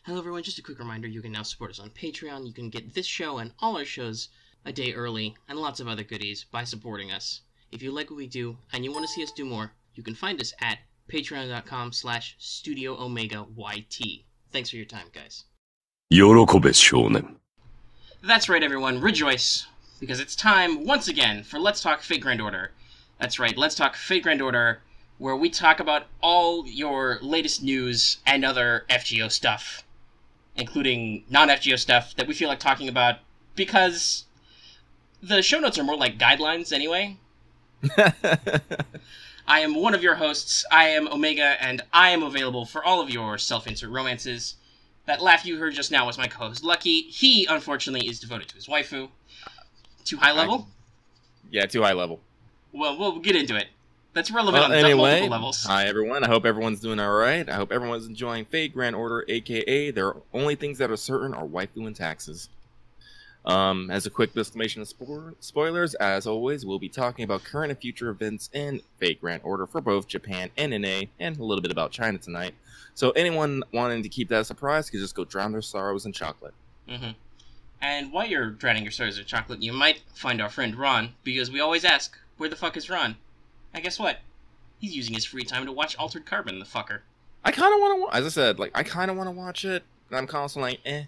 Hello everyone, just a quick reminder, you can now support us on Patreon. You can get this show and all our shows a day early, and lots of other goodies by supporting us. If you like what we do, and you want to see us do more, you can find us at patreon.com/StudioOmegaYT. Thanks for your time, guys. 喜べ少年. That's right, everyone, rejoice, because it's time, once again, for Let's Talk Fate Grand Order. That's right, Let's Talk Fate Grand Order, where we talk about all your latest news and other FGO stuff, including non-FGO stuff that we feel like talking about, because the show notes are more like guidelines anyway. I am one of your hosts, I am Omega, and I am available for all of your self-insert romances. That laugh you heard just now was my co-host Lucky. He, unfortunately, is devoted to his waifu. Too high level? Yeah, too high level. Well, we'll get into it. That's relevant on multiple levels. Hi everyone, I hope everyone's doing alright. I hope everyone's enjoying Fate Grand Order, aka their only things that are certain are waifu and taxes. As a quick disclamation of spoilers, as always, we'll be talking about current and future events in Fate Grand Order for both Japan and NA, and a little bit about China tonight. So anyone wanting to keep that a surprise can just go drown their sorrows in chocolate. And while you're drowning your sorrows in chocolate, you might find our friend Ron, because we always ask, where the fuck is Ron? And guess what? He's using his free time to watch Altered Carbon, the fucker. I kind of want to, as I said, like, I kind of want to watch it, and I'm constantly like, eh.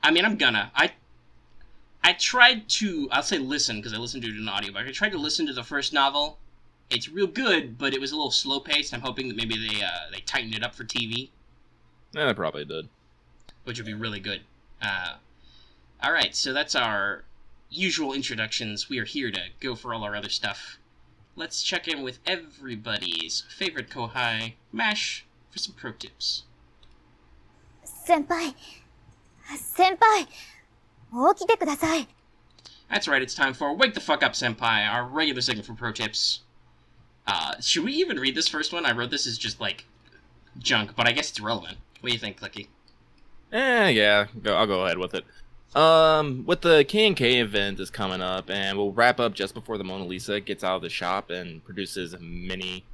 I mean, I'm gonna. I tried to, I'll say listen, because I listened to it in an audiobook. I tried to listen to the first novel. It's real good, but it was a little slow-paced. I'm hoping that maybe they tightened it up for TV. Yeah, they probably did. Which would be really good. Alright, so that's our usual introductions. We are here to go for all our other stuff. Let's check in with everybody's favorite Kyokai, Mash, for some pro tips. Senpai! That's right, it's time for Wake the Fuck Up Senpai, our regular segment for pro tips. Should we even read this first one? I wrote this as just, like, junk, but I guess it's relevant. What do you think, Clicky? Yeah, I'll go ahead with it. With the KNK event is coming up, and we'll wrap up just before the Mona Lisa gets out of the shop and produces many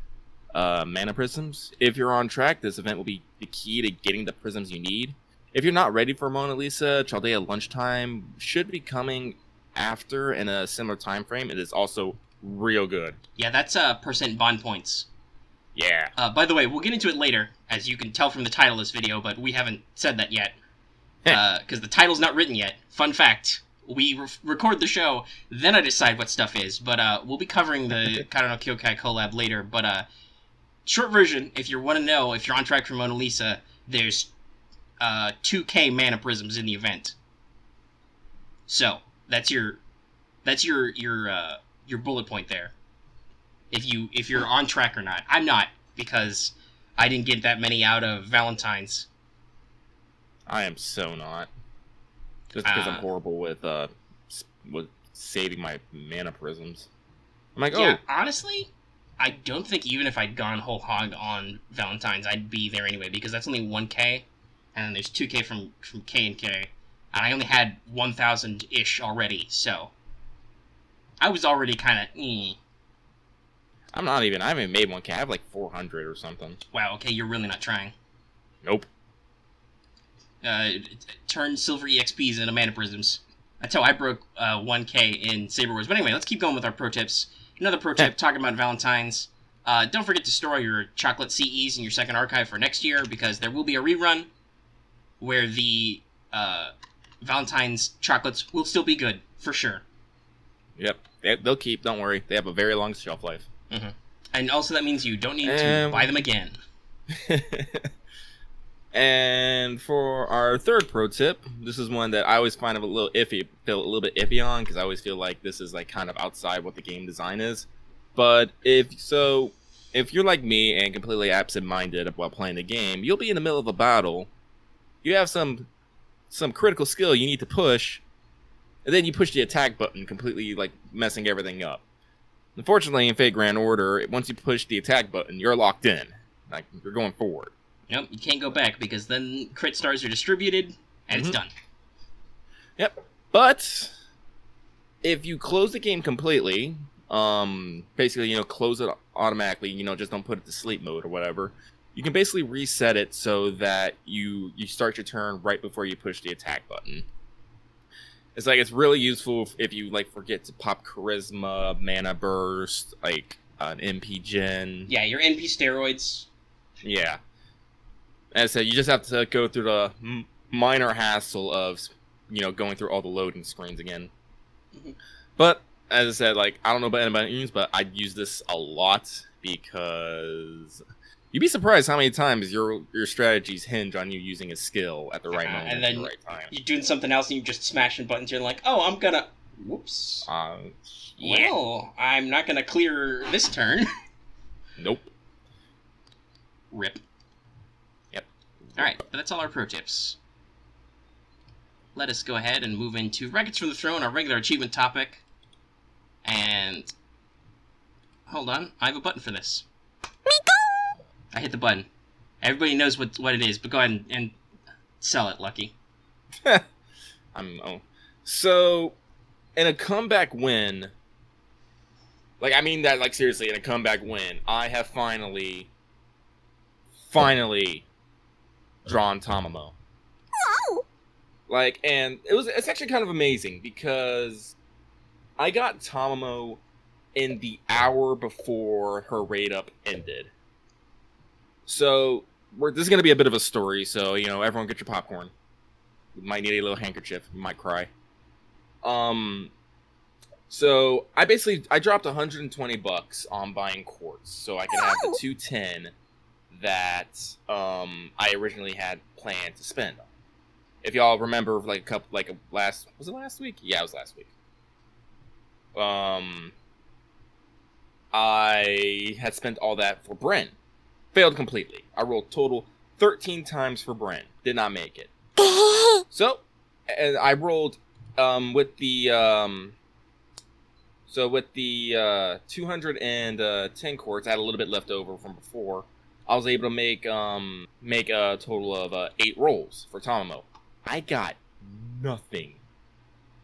mana prisms. If you're on track, this event will be the key to getting the prisms you need. If you're not ready for Mona Lisa, Chaldea Lunchtime should be coming after in a similar time frame. It is also real good. Yeah, that's percent bond points. Yeah. By the way, we'll get into it later, as you can tell from the title of this video, but we haven't said that yet. Because the title's not written yet. Fun fact. We record the show, then I decide what stuff is. But we'll be covering the Kyokai collab later. But short version, if you want to know if you're on track for Mona Lisa, there's 2K mana prisms in the event. So that's your bullet point there. If you're on track or not. I'm not, because I didn't get that many out of Valentines. I am so not. Just because I'm horrible with saving my mana prisms. I'm like, yeah, honestly, I don't think even if I'd gone whole hog on Valentines, I'd be there anyway, because that's only 1K, and then there's 2K from KNK, and I only had 1,000-ish already, so I was already kind of, I haven't made 1K, I have like 400 or something. Wow, okay, you're really not trying. Nope. Turn silver EXPs into mana prisms. That's how I broke 1K in Saber Wars. But anyway, let's keep going with our pro tips. Another pro tip, talking about Valentines. Don't forget to store your chocolate CEs in your second archive for next year, because there will be a rerun where the Valentine's chocolates will still be good, for sure. Yep, they'll keep, don't worry. They have a very long shelf life. And also that means you don't need to buy them again. And for our third pro tip, this is one that I always find feel a little bit iffy on, because I always feel like this is like kind of outside what the game design is. But if you're like me and completely absent-minded while playing the game, you'll be in the middle of a battle. You have some critical skill you need to push, and then you push the attack button, completely like messing everything up. Unfortunately, in Fate Grand Order, once you push the attack button, you're locked in. Like, you're going forward. Yep, you can't go back, because then crit stars are distributed, and it's done. Yep, but if you close the game completely, basically, close it automatically, just don't put it to sleep mode or whatever, you can basically reset it so that you start your turn right before you push the attack button. It's like, it's really useful if you like forget to pop charisma, mana burst, like an MP gen. Yeah, your NP steroids. Yeah. As I said, you just have to go through the minor hassle of, you know, going through all the loading screens again. Mm-hmm. But as I said, like, I don't know about anybody else, but I use this a lot because you'd be surprised how many times your strategies hinge on you using a skill at the right moment, and then at the right time. You're doing something else and you're just smashing buttons. You're like, oh, I'm gonna... Whoops. Yeah. Well, I'm not gonna clear this turn. Nope. Rip. Yep. Alright, that's all our pro tips. Let us go ahead and move into Records from the Throne, our regular achievement topic. And... hold on, I have a button for this. I hit the button. Everybody knows what it is, but go ahead and sell it, Lucky. So, in a comeback win... like, I mean that, like, seriously, in a comeback win, I have finally drawn Tamamo. Wow. Like, and it's actually kind of amazing because I got Tamamo in the hour before her raid up ended. So this is going to be a bit of a story, so, you know, everyone get your popcorn. You might need a little handkerchief, you might cry. So I dropped $120 on buying quartz so I could have the 210 that I originally had planned to spend on. If y'all remember, was it last week? Yeah, it was last week. I had spent all that for Bren. Failed completely. I rolled total 13 times for Bren. Did not make it. So, and I rolled with the 210 quartz, I had a little bit left over from before. I was able to make a total of 8 rolls for Tamamo. I got nothing.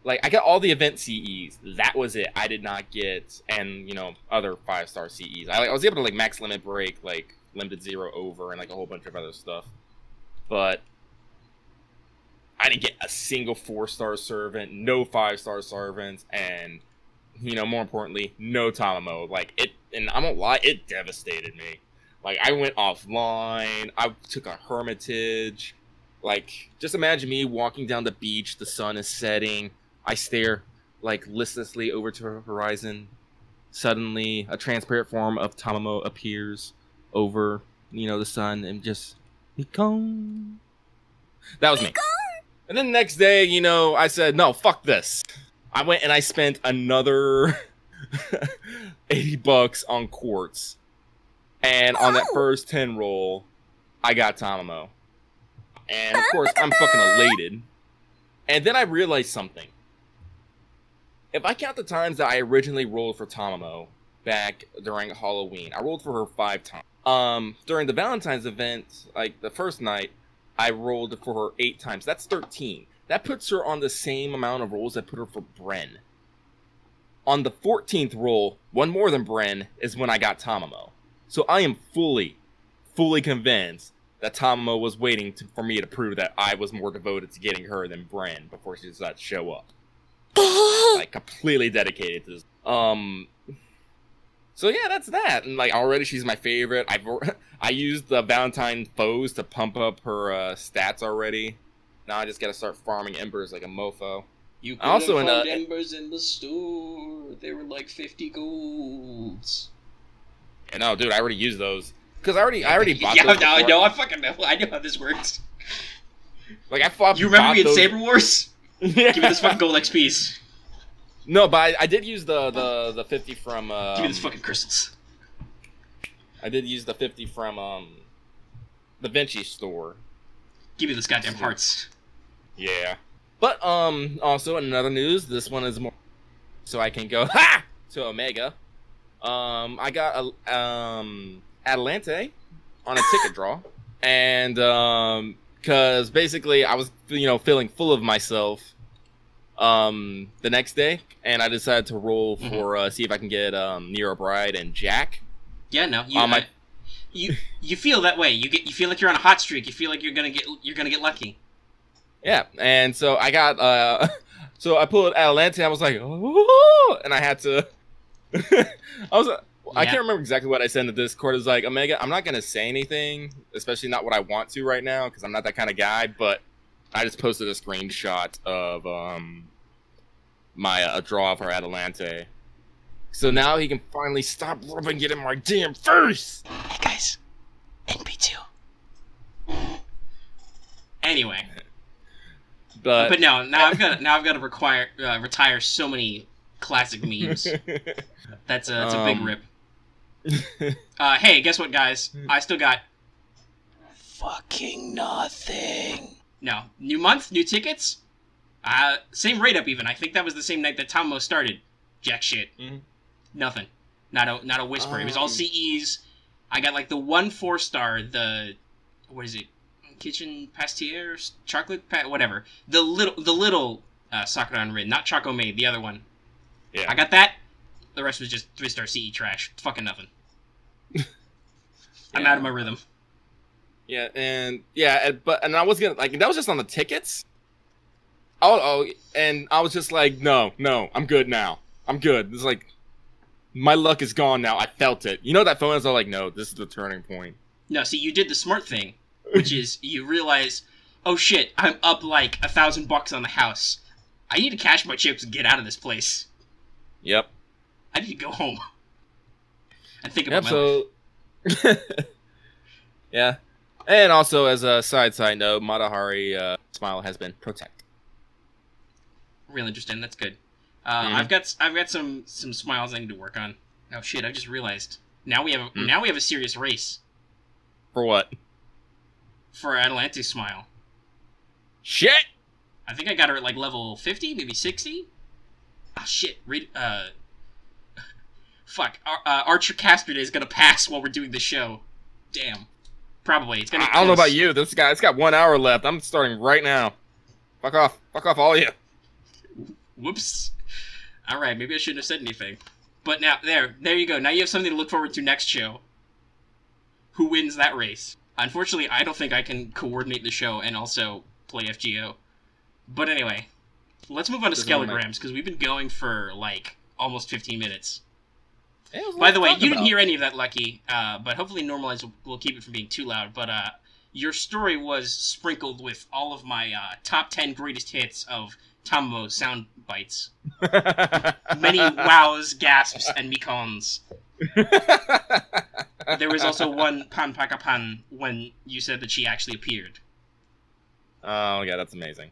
Like, I got all the event CEs. That was it. I did not get, and, you know, other 5-star CEs. I was able to, like, max limit break, like, limited 0 over, and, like, a whole bunch of other stuff. But I didn't get a single 4-star servant, no 5-star servants, and, you know, more importantly, no Tamamo. Like, and I won't lie, it devastated me. Like, I went offline, I took a hermitage. Like, just imagine me walking down the beach, the sun is setting, I stare, like, listlessly over to the horizon. Suddenly, a transparent form of Tamamo appears over, you know, the sun, and just, be gone. That was me. And then the next day, you know, I said, no, fuck this. I went and I spent another $80 on quartz. And on that first 10 roll, I got Tamamo. And of course, I'm fucking elated. And then I realized something. If I count the times that I originally rolled for Tamamo back during Halloween, I rolled for her 5 times. During the Valentine's event, like the first night, I rolled for her 8 times. That's 13. That puts her on the same amount of rolls that put her for Bren. On the 14th roll, one more than Bren, is when I got Tamamo. So I am fully convinced that Tamamo was waiting for me to prove that I was more devoted to getting her than Bren before she decided to show up. Like, completely dedicated to this. So yeah, that's that. And, like, already she's my favorite. I used the Valentine foes to pump up her stats already. Now I just gotta start farming embers like a mofo. You couldn't find embers in the store. They were like 50 golds. Yeah, no, dude, I already used those. Because I already bought yeah, those. Yeah, I know. I fucking know. I know how this works. Like, I fought. You remember me in Saber Wars? Yeah. Give me this fucking gold XPs. No, but I did use the 50 from. Give me this fucking crystals. I did use the 50 from the Vinci store. Give me this goddamn hearts. Yeah. But also in another news, this one is more so I can go to Omega. I got Atalante on a ticket draw, and because basically I was, you know, feeling full of myself the next day, and I decided to roll for see if I can get Nero Bride and Jack. Yeah, no, you feel that way. You feel like you're on a hot streak. You feel like you're gonna get lucky. Yeah, and so I got so I pulled Atalante. I was like, oh, and I had to. I can't remember exactly what I said in the Discord. It was like, Omega, I'm not gonna say anything, especially not what I want to right now, because I'm not that kind of guy. But I just posted a screenshot of my a draw for Atalante. So now he can finally stop rubbing it in my damn face. Hey guys, NP2. Anyway, but no, now I've got to retire so many classic memes. That's a big rip. Hey, guess what, guys? I still got fucking nothing. No, new month, new tickets. Same rate up even. I think that was the same night that Tomo started. Jack shit. Nothing. Not a whisper. It was all CEs. I got like the 1 4-star. The what is it? Kitchen pastiers, chocolate whatever. The little Sakura Rin, not Choco Maid, the other one. Yeah. I got that. The rest was just 3-star CE trash. Fucking nothing. I'm out of my rhythm. Yeah, and I was gonna like that was just on the tickets. And I was just like, no, I'm good now. I'm good. It's like my luck is gone now. I felt it. You know that phone is all like, no, this is the turning point. No, see, you did the smart thing, which is you realize, oh shit, I'm up like $1,000 on the house. I need to cash my chips and get out of this place. Yep. I need to go home and think about my life. Yeah. And also, as a side note, Matahari smile has been protected. Real interesting. That's good. I've got some smiles I need to work on. Oh shit! I just realized. Now we have a serious race. For what? For Atalante's smile. Shit! I think I got her at like level 50, maybe 60. Ah shit! Fuck. Archer Castard is gonna pass while we're doing the show. Damn. Probably. It's gonna. I don't know about you. This guy. It's got 1 hour left. I'm starting right now. Fuck off, all of you. Whoops. Alright, maybe I shouldn't have said anything. But now, there you go. Now you have something to look forward to next show. Who wins that race? Unfortunately, I don't think I can coordinate the show and also play FGO. But anyway, let's move on to Skelograms, because we've been going for, like, almost 15 minutes. By the way, you didn't hear any of that, Lucky, but hopefully Normalize will keep it from being too loud. But your story was sprinkled with all of my top 10 greatest hits of Tammo sound bites. Many wows, gasps, and mikons. There was also one pan paka pan when you said that she actually appeared. Oh, yeah, that's amazing.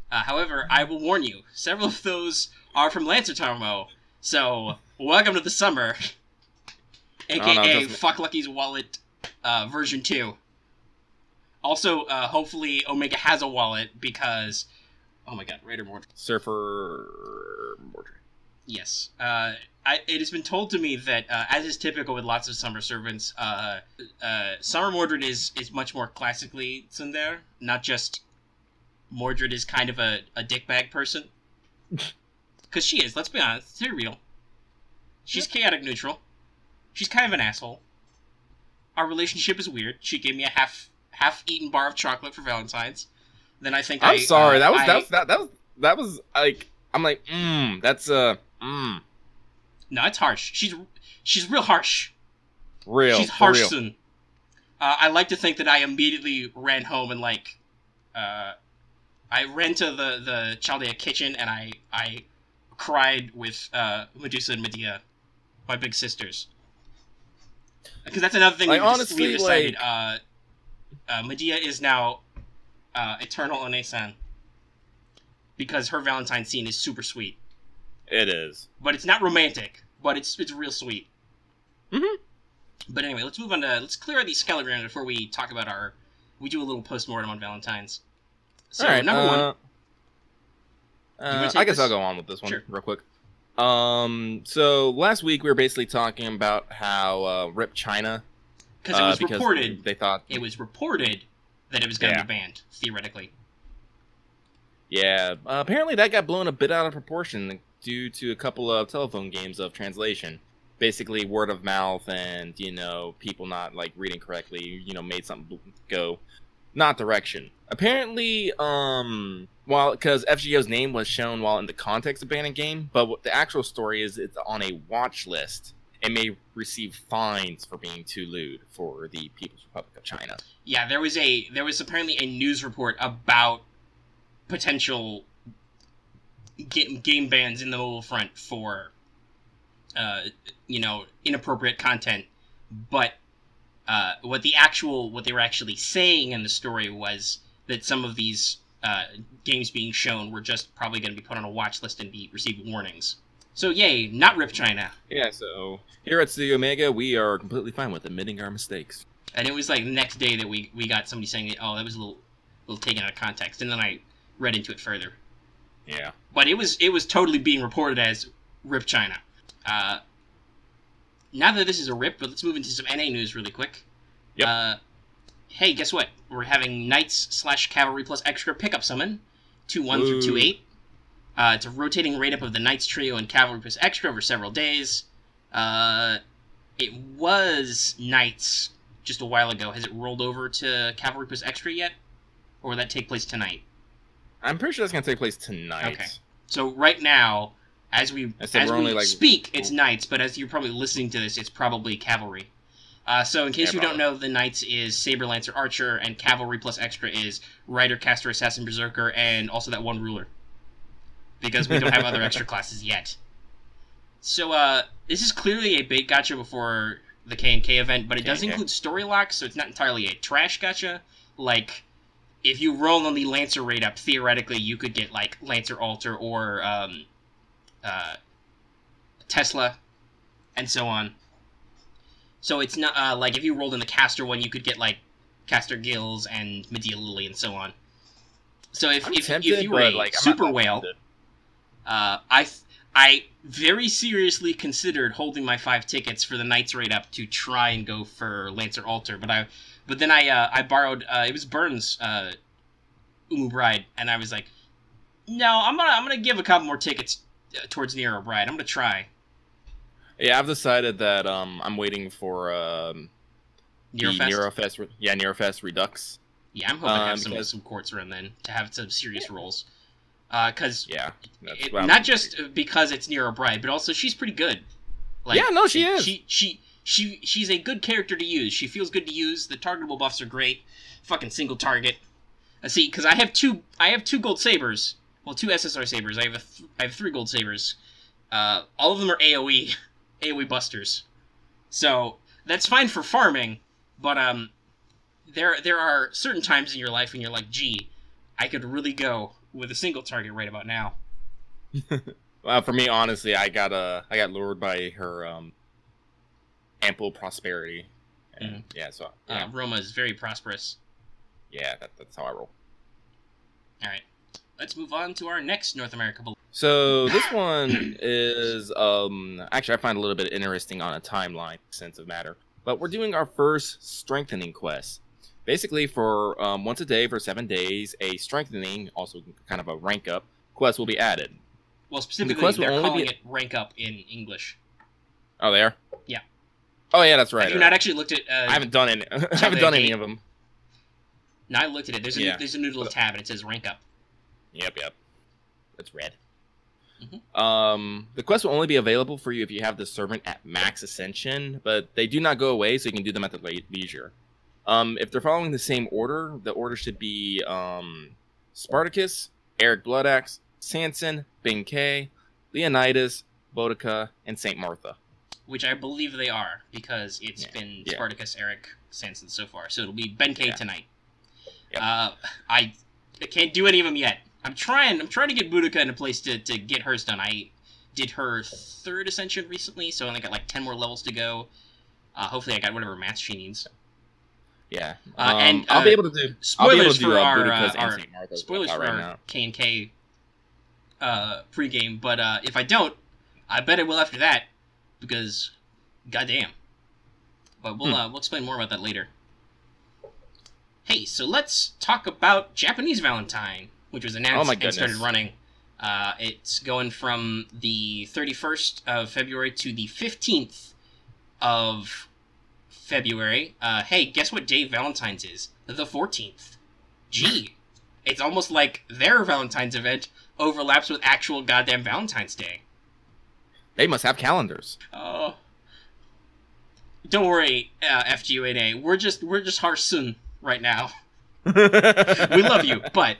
However, I will warn you, several of those are from Lancer Tammo, so welcome to the summer. AKA Fuck Lucky's Wallet version 2. Also, hopefully Omega has a wallet because... Oh my god, Raider Mordred. Surfer Mordred. Yes. It has been told to me that, as is typical with lots of summer servants, Summer Mordred is much more classically tsundere, not just Mordred is kind of a dickbag person. Because she is, let's be honest, it's real. She's chaotic neutral. She's kind of an asshole. Our relationship is weird. She gave me a half-eaten bar of chocolate for Valentine's. Then I think I'm sorry. That was like I'm like that's No, it's harsh. She's real harsh. She's harsh soon. I like to think that I immediately ran home and like I ran to the Chaldea kitchen and I cried with Medusa and Medea, my big sisters. Because that's another thing we decided. Medea is now Eternal Onesan. Because her Valentine scene is super sweet. It is. But it's not romantic, but it's real sweet. Mm-hmm. But anyway, let's move on to... Let's clear out these Skelograms before we talk about our... We do a little post-mortem on Valentines. So, right, number one... I guess I'll go on with this one real quick. So last week we were basically talking about how RIP China... Because it was reported... They thought... It was reported that it was going to be banned, theoretically. Yeah, apparently that got blown a bit out of proportion due to a couple of telephone games of translation. basically word of mouth and, you know, people not, like, reading correctly, you know, made something go not direction. Apparently, while, because FGO's name was shown while in the context of banning game, but what the actual story is, it's on a watch list and may receive fines for being too lewd for the People's Republic of China. Yeah, there was apparently a news report about potential game bans in the mobile front for, you know, inappropriate content, but what they were actually saying in the story was that some of these games being shown were just probably going to be put on a watch list and receive warnings. So yay, not rip China. Yeah, so here at Studio Mega, we are completely fine with admitting our mistakes. And it was like the next day that we got somebody saying, oh, that was a little taken out of context, and then I read into it further. Yeah. But it was totally being reported as rip China. Now that this is a rip, but let's move into some NA news really quick. Yep. Hey, guess what? We're having Knights/Cavalry plus extra pickup summon, 2-1 through 2-8. It's a rotating rate up of the Knights trio and Cavalry plus extra over several days. It was Knights just a while ago. Has it rolled over to Cavalry plus extra yet? Or will that take place tonight? I'm pretty sure that's going to take place tonight. Okay. So right now, as we speak, it's Knights, but as you're probably listening to this, it's probably Cavalry. So in case you don't know, the Knights is Saber, Lancer, Archer, and Cavalry plus extra is Rider, Caster, Assassin, Berserker, and also that one Ruler. Because we don't have other extra classes yet. So this is clearly a bait gacha before the KNK event, but it does include story locks, so it's not entirely a trash gacha. Like, if you roll on the Lancer rate up, theoretically you could get, like, Lancer Alter or Tesla, and so on. So it's not, like, if you rolled in the Caster one, you could get, like, Caster Gills and Medea Lily and so on. So if you were a super whale, I very seriously considered holding my 5 tickets for the Knights rate up to try and go for Lancer Alter, but then I borrowed, it was Burns' Umu Bride, and I was like, no, I'm gonna give a couple more tickets towards Nero Bride. I'm gonna try. Yeah, I've decided that I'm waiting for Nerofest. Nerofest Redux. Yeah, I'm hoping to have some quartz run then to have some serious rolls. Because not just because it's Nero Bride, but also she's pretty good. Like, yeah, no, she is. She's a good character to use. She feels good to use. The targetable buffs are great. Fucking single target. See, because I have two gold sabers. Well, 2 SSR sabers. I have 3 gold sabers. All of them are AOE busters. So that's fine for farming, but there are certain times in your life when you're like, gee, I could really go with a single target right about now. Well, for me, honestly, I got lured by her ample prosperity. And, yeah, so Roma is very prosperous. Yeah, that's how I roll. All right, let's move on to our next North America. So this one is actually I find a little bit interesting on a timeline sense of matter. But we're doing our first strengthening quest. Basically, for once a day for 7 days, a strengthening, also kind of a rank up quest will be added. Well, specifically, they're calling it rank up in English. Oh, they are? Yeah. Oh, yeah, that's right. Have you not actually looked at? I haven't done any. I haven't done any of them. No, I looked at it. There's a new little tab, and it says rank up. Yep. It's red. The quest will only be available for you if you have the servant at max ascension, but they do not go away, so you can do them at the leisure. If they're following the same order, the order should be Spartacus, Eric Bloodaxe, Sanson, Benkei, Leonidas, Boudica, and St. Martha. Which I believe they are, because it's been Spartacus, Eric, Sanson so far. So it'll be Benkei tonight. Yep. I can't do any of them yet. I'm trying to get Boudica in a place to get hers done. I did her 3rd ascension recently, so I only got like 10 more levels to go. Hopefully I got whatever mats she needs. Yeah. And I'll be able to do spoilers for our KNK pregame, but if I don't, I bet I will after that, because goddamn. But we'll explain more about that later. Hey, so let's talk about Japanese Valentine, which was announced and started running It's going from the 31st of February to the 15th of February. Hey, guess what day Valentine's is? The 14th. Gee, it's almost like their Valentine's event overlaps with actual goddamn Valentine's Day. They must have calendars. Oh, don't worry, FGO8A. We're just Harsun right now. We love you, but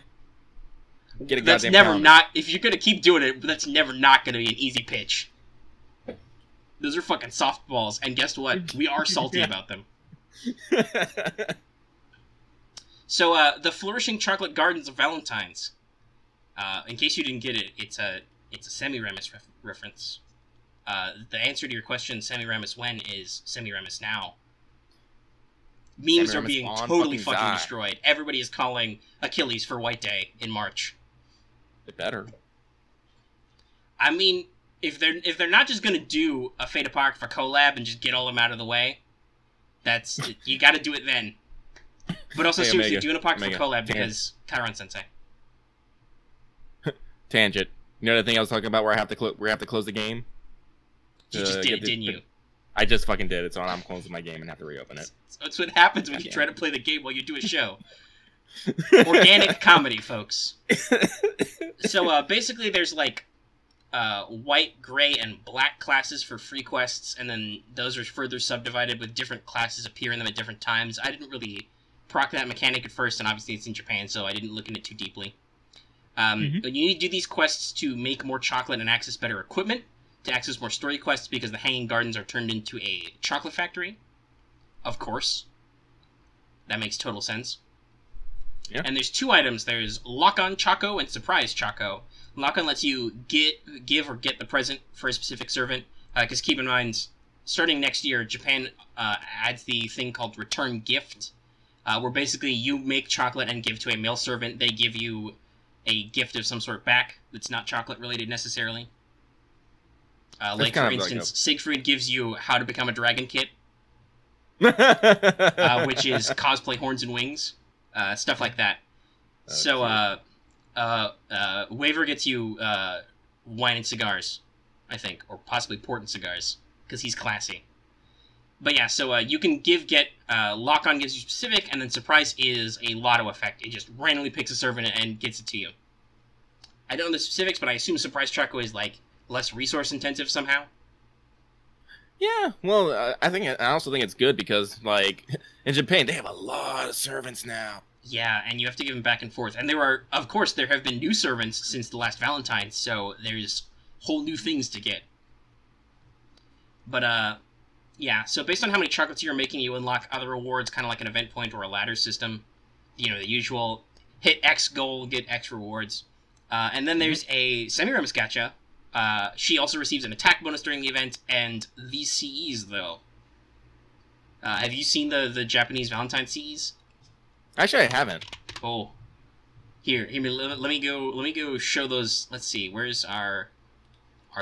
that's never calendar. Not. If you're gonna keep doing it, that's never not gonna be an easy pitch. Those are fucking softballs, and guess what? We are salty about them. So, the Flourishing Chocolate Gardens of Valentines. In case you didn't get it, it's a Semiramis reference. The answer to your question, Semiramis when, is Semiramis now. Memes Semiramis are being totally fucking destroyed. Everybody is calling Achilles for White Day in March. They better. I mean, if they're not just gonna do a Fate Apocrypha collab and just get all them out of the way, that's you got to do it then. But also, hey, seriously, do an Apocrypha collab because Chiron Sensei. Tangent. You know the thing I was talking about where I have to close the game. You just did it, didn't you? I just fucking did it, so I'm closing my game and have to reopen it. That's what happens when you try to play the game while you do a show. Organic comedy, folks. So basically, there's like white, gray, and black classes for free quests, and then those are further subdivided with different classes appearing them at different times. I didn't really proc that mechanic at first, and obviously it's in Japan, so I didn't look into it too deeply. But you need to do these quests to make more chocolate and access better equipment, to access more story quests, because the Hanging Gardens are turned into a chocolate factory. Of course. That makes total sense. Yeah. And there's two items. There's Lock-On Choco and Surprise Choco. Lock-On lets you give or get the present for a specific servant, because keep in mind, starting next year, Japan adds the thing called Return Gift, where basically you make chocolate and give to a male servant. They give you a gift of some sort back that's not chocolate related necessarily. Like, for instance, Siegfried gives you How to Become a Dragon kit, which is cosplay horns and wings, stuff like that. So, Waver gets you wine and cigars, I think, or possibly port and cigars, because he's classy. But yeah, so you can get, Lock-On gives you specific, and then Surprise is a lotto effect. It just randomly picks a servant and gets it to you. I don't know the specifics, but I assume Surprise Choco is, like, less resource intensive somehow. Yeah, well, I also think it's good because, like, in Japan, they have a lot of servants now. Yeah, and you have to give them back and forth. And of course, there have been new servants since the last Valentine, so there's whole new things to get. But, yeah, so based on how many chocolates you're making, you unlock other rewards, kind of like an event point or a ladder system. You know, the usual hit X goal, get X rewards. And then there's a Semiramis gacha. She also receives an attack bonus during the event, and these CEs, though. Have you seen the Japanese Valentine CEs? Actually, I haven't. Oh. Here, let me go show those. Let's see, where's our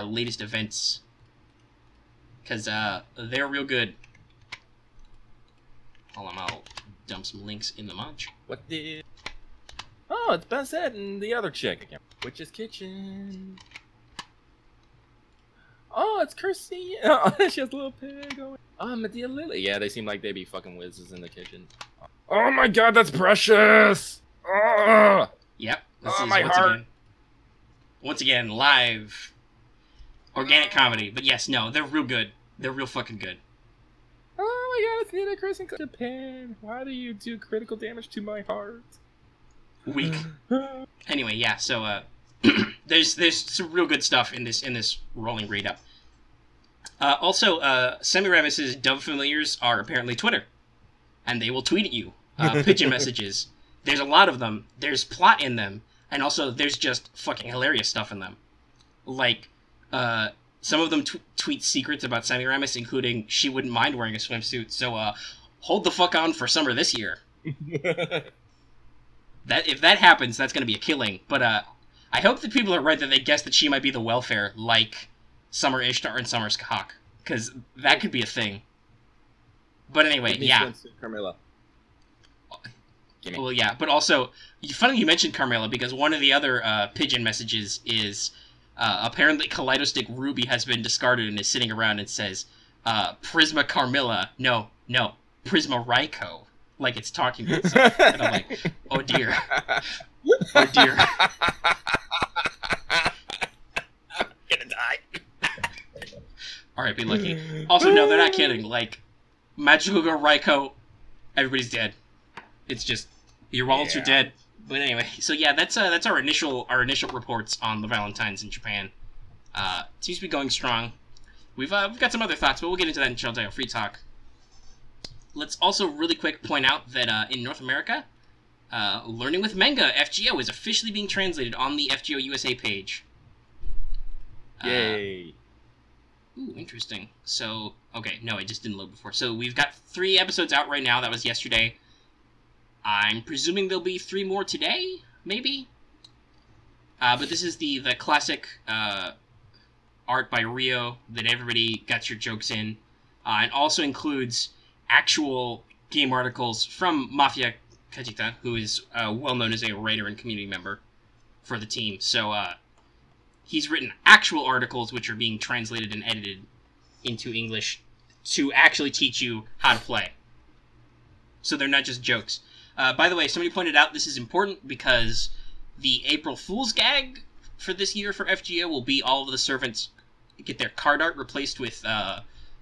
latest events? Because, they're real good. Hold on, I'll dump some links in the munch. What did... Oh, it's Bassett and the other chick. Witch's Kitchen. Oh, it's Kirsty. Oh, she has a little pig going. Oh, Medea Lily. Yeah, they seem like they be fucking whizzes in the kitchen. Oh my god, that's precious! Oh! Yep. This is my heart. Once again, live. Organic comedy. But yes, no, they're real good. They're real fucking good. Oh my god, it's Nina Chris in Japan. Why do you do critical damage to my heart? Weak. Anyway, yeah, so, there's some real good stuff in this rolling read up. Also, Semiramis' dove familiars are apparently Twitter, and they will tweet at you pigeon messages. There's a lot of them. There's plot in them, and also there's just fucking hilarious stuff in them. Like, some of them tweet secrets about Semiramis, including she wouldn't mind wearing a swimsuit. So, hold the fuck on for summer this year. If that happens, that's gonna be a killing. But I hope that people are right that they guess that she might be the welfare, like Summer Ishtar and Summer Skahak, because that could be a thing. But anyway, yeah. Carmilla. Gimme. Well, yeah, but also, funny you mentioned Carmela, because one of the other pigeon messages is apparently Kaleidostick Ruby has been discarded and is sitting around and says, Prisma Carmilla, no, Prisma Raiko, like it's talking to itself. And I'm like, oh dear. Oh dear. I'm gonna die. Alright, be lucky. Also, no, they're not kidding. Like, Magical Girl Raiko, everybody's dead. It's just, your wallets are dead. But anyway, so yeah, that's our initial reports on the Valentines in Japan. Seems to be going strong. We've got some other thoughts, but we'll get into that in Childale Free Talk. Let's also really quick point out that in North America, Learning with Manga FGO is officially being translated on the FGO USA page. Yay. Ooh, interesting. So, okay, no, it just didn't load before. So we've got 3 episodes out right now. That was yesterday. I'm presuming there'll be 3 more today, maybe? But this is the classic art by Rio that everybody got your jokes in. And also includes actual game articles from Mafia Kajita, who is well known as a writer and community member for the team. So, he's written actual articles which are being translated and edited into English to actually teach you how to play. So they're not just jokes. By the way, somebody pointed out this is important because the April Fool's gag for this year for FGO will be all of the servants get their card art replaced with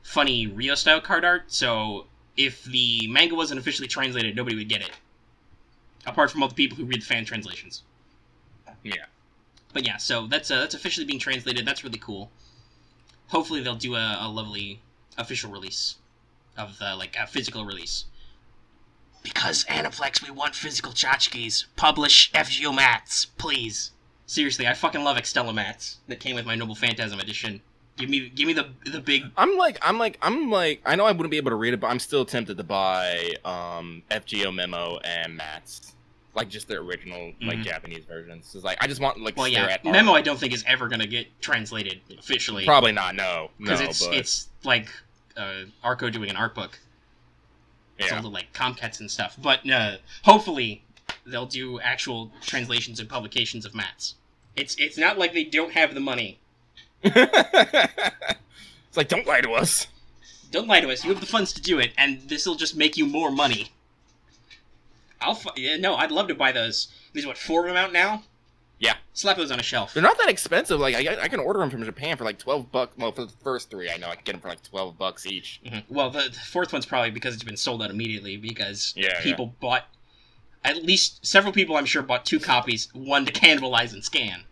funny Rio-style card art. So if the manga wasn't officially translated, nobody would get it. Apart from all the people who read the fan translations. Yeah. But yeah, so that's officially being translated. That's really cool. Hopefully they'll do a lovely official release of the, like, a physical release. Because Aniplex, we want physical tchotchkes. Publish FGO mats, please. Seriously, I fucking love Extella mats that came with my Noble Phantasm edition. Give me the big. I'm like. I know I wouldn't be able to read it, but I'm still tempted to buy FGO Memo and mats. Like, just the original, like, Japanese versions. It's like, I just want, like, well, stare yeah, at Memo I don't think is ever going to get translated officially. Probably not, no. Because it's like, Arco doing an art book. It's Yeah. all the, like, Comcats and stuff. But, hopefully, they'll do actual translations and publications of mats. It's not like they don't have the money. It's like, don't lie to us. Don't lie to us. You have the funds to do it, and this'll just make you more money. No, I'd love to buy those. There's, what, 4 of them out now? Yeah. Slap those on a shelf. They're not that expensive. Like, I can order them from Japan for, like, $12. Well, for the first 3, I know I can get them for, like, $12 each. Mm-hmm. Well, the 4th one's probably because it's been sold out immediately, because people bought... At least several people, I'm sure, bought 2 copies, one to cannibalize and scan.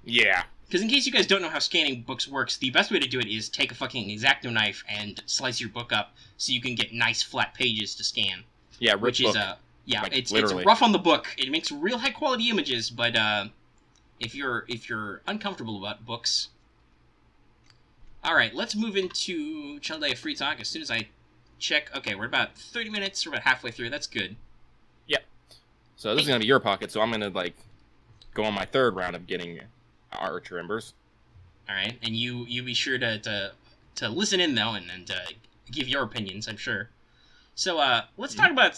Yeah. Because in case you guys don't know how scanning books works, the best way to do it is take a fucking X-Acto knife and slice your book up so you can get nice flat pages to scan. Yeah, which book. is yeah, like, it's literally. rough on the book. It makes real high quality images, but if you're uncomfortable about books, all right, let's move into Chaldea Free Talk as soon as I check. Okay, we're about 30 minutes. We're about halfway through. That's good. Yep. So this is gonna be your pocket. So I'm gonna like go on my 3rd round of getting Archer Embers. All right, and you be sure to listen in though and give your opinions. I'm sure. So let's talk about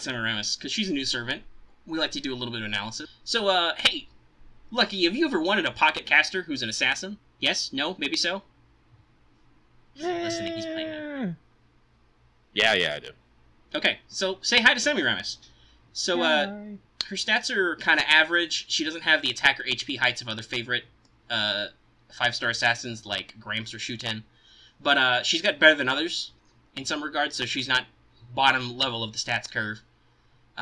Semiramis, because she's a new servant. We like to do a little bit of analysis. So hey, Lucky, have you ever wanted a pocket caster who's an assassin? Yes? No? Maybe so? He's not listening. He's playing now. Yeah, I do. Okay, so say hi to Semiramis. So her stats are kind of average. She doesn't have the attacker HP heights of other favorite 5-star assassins like Gramps or Shuten. But she's got better than others in some regards, so she's not bottom level of the stats curve.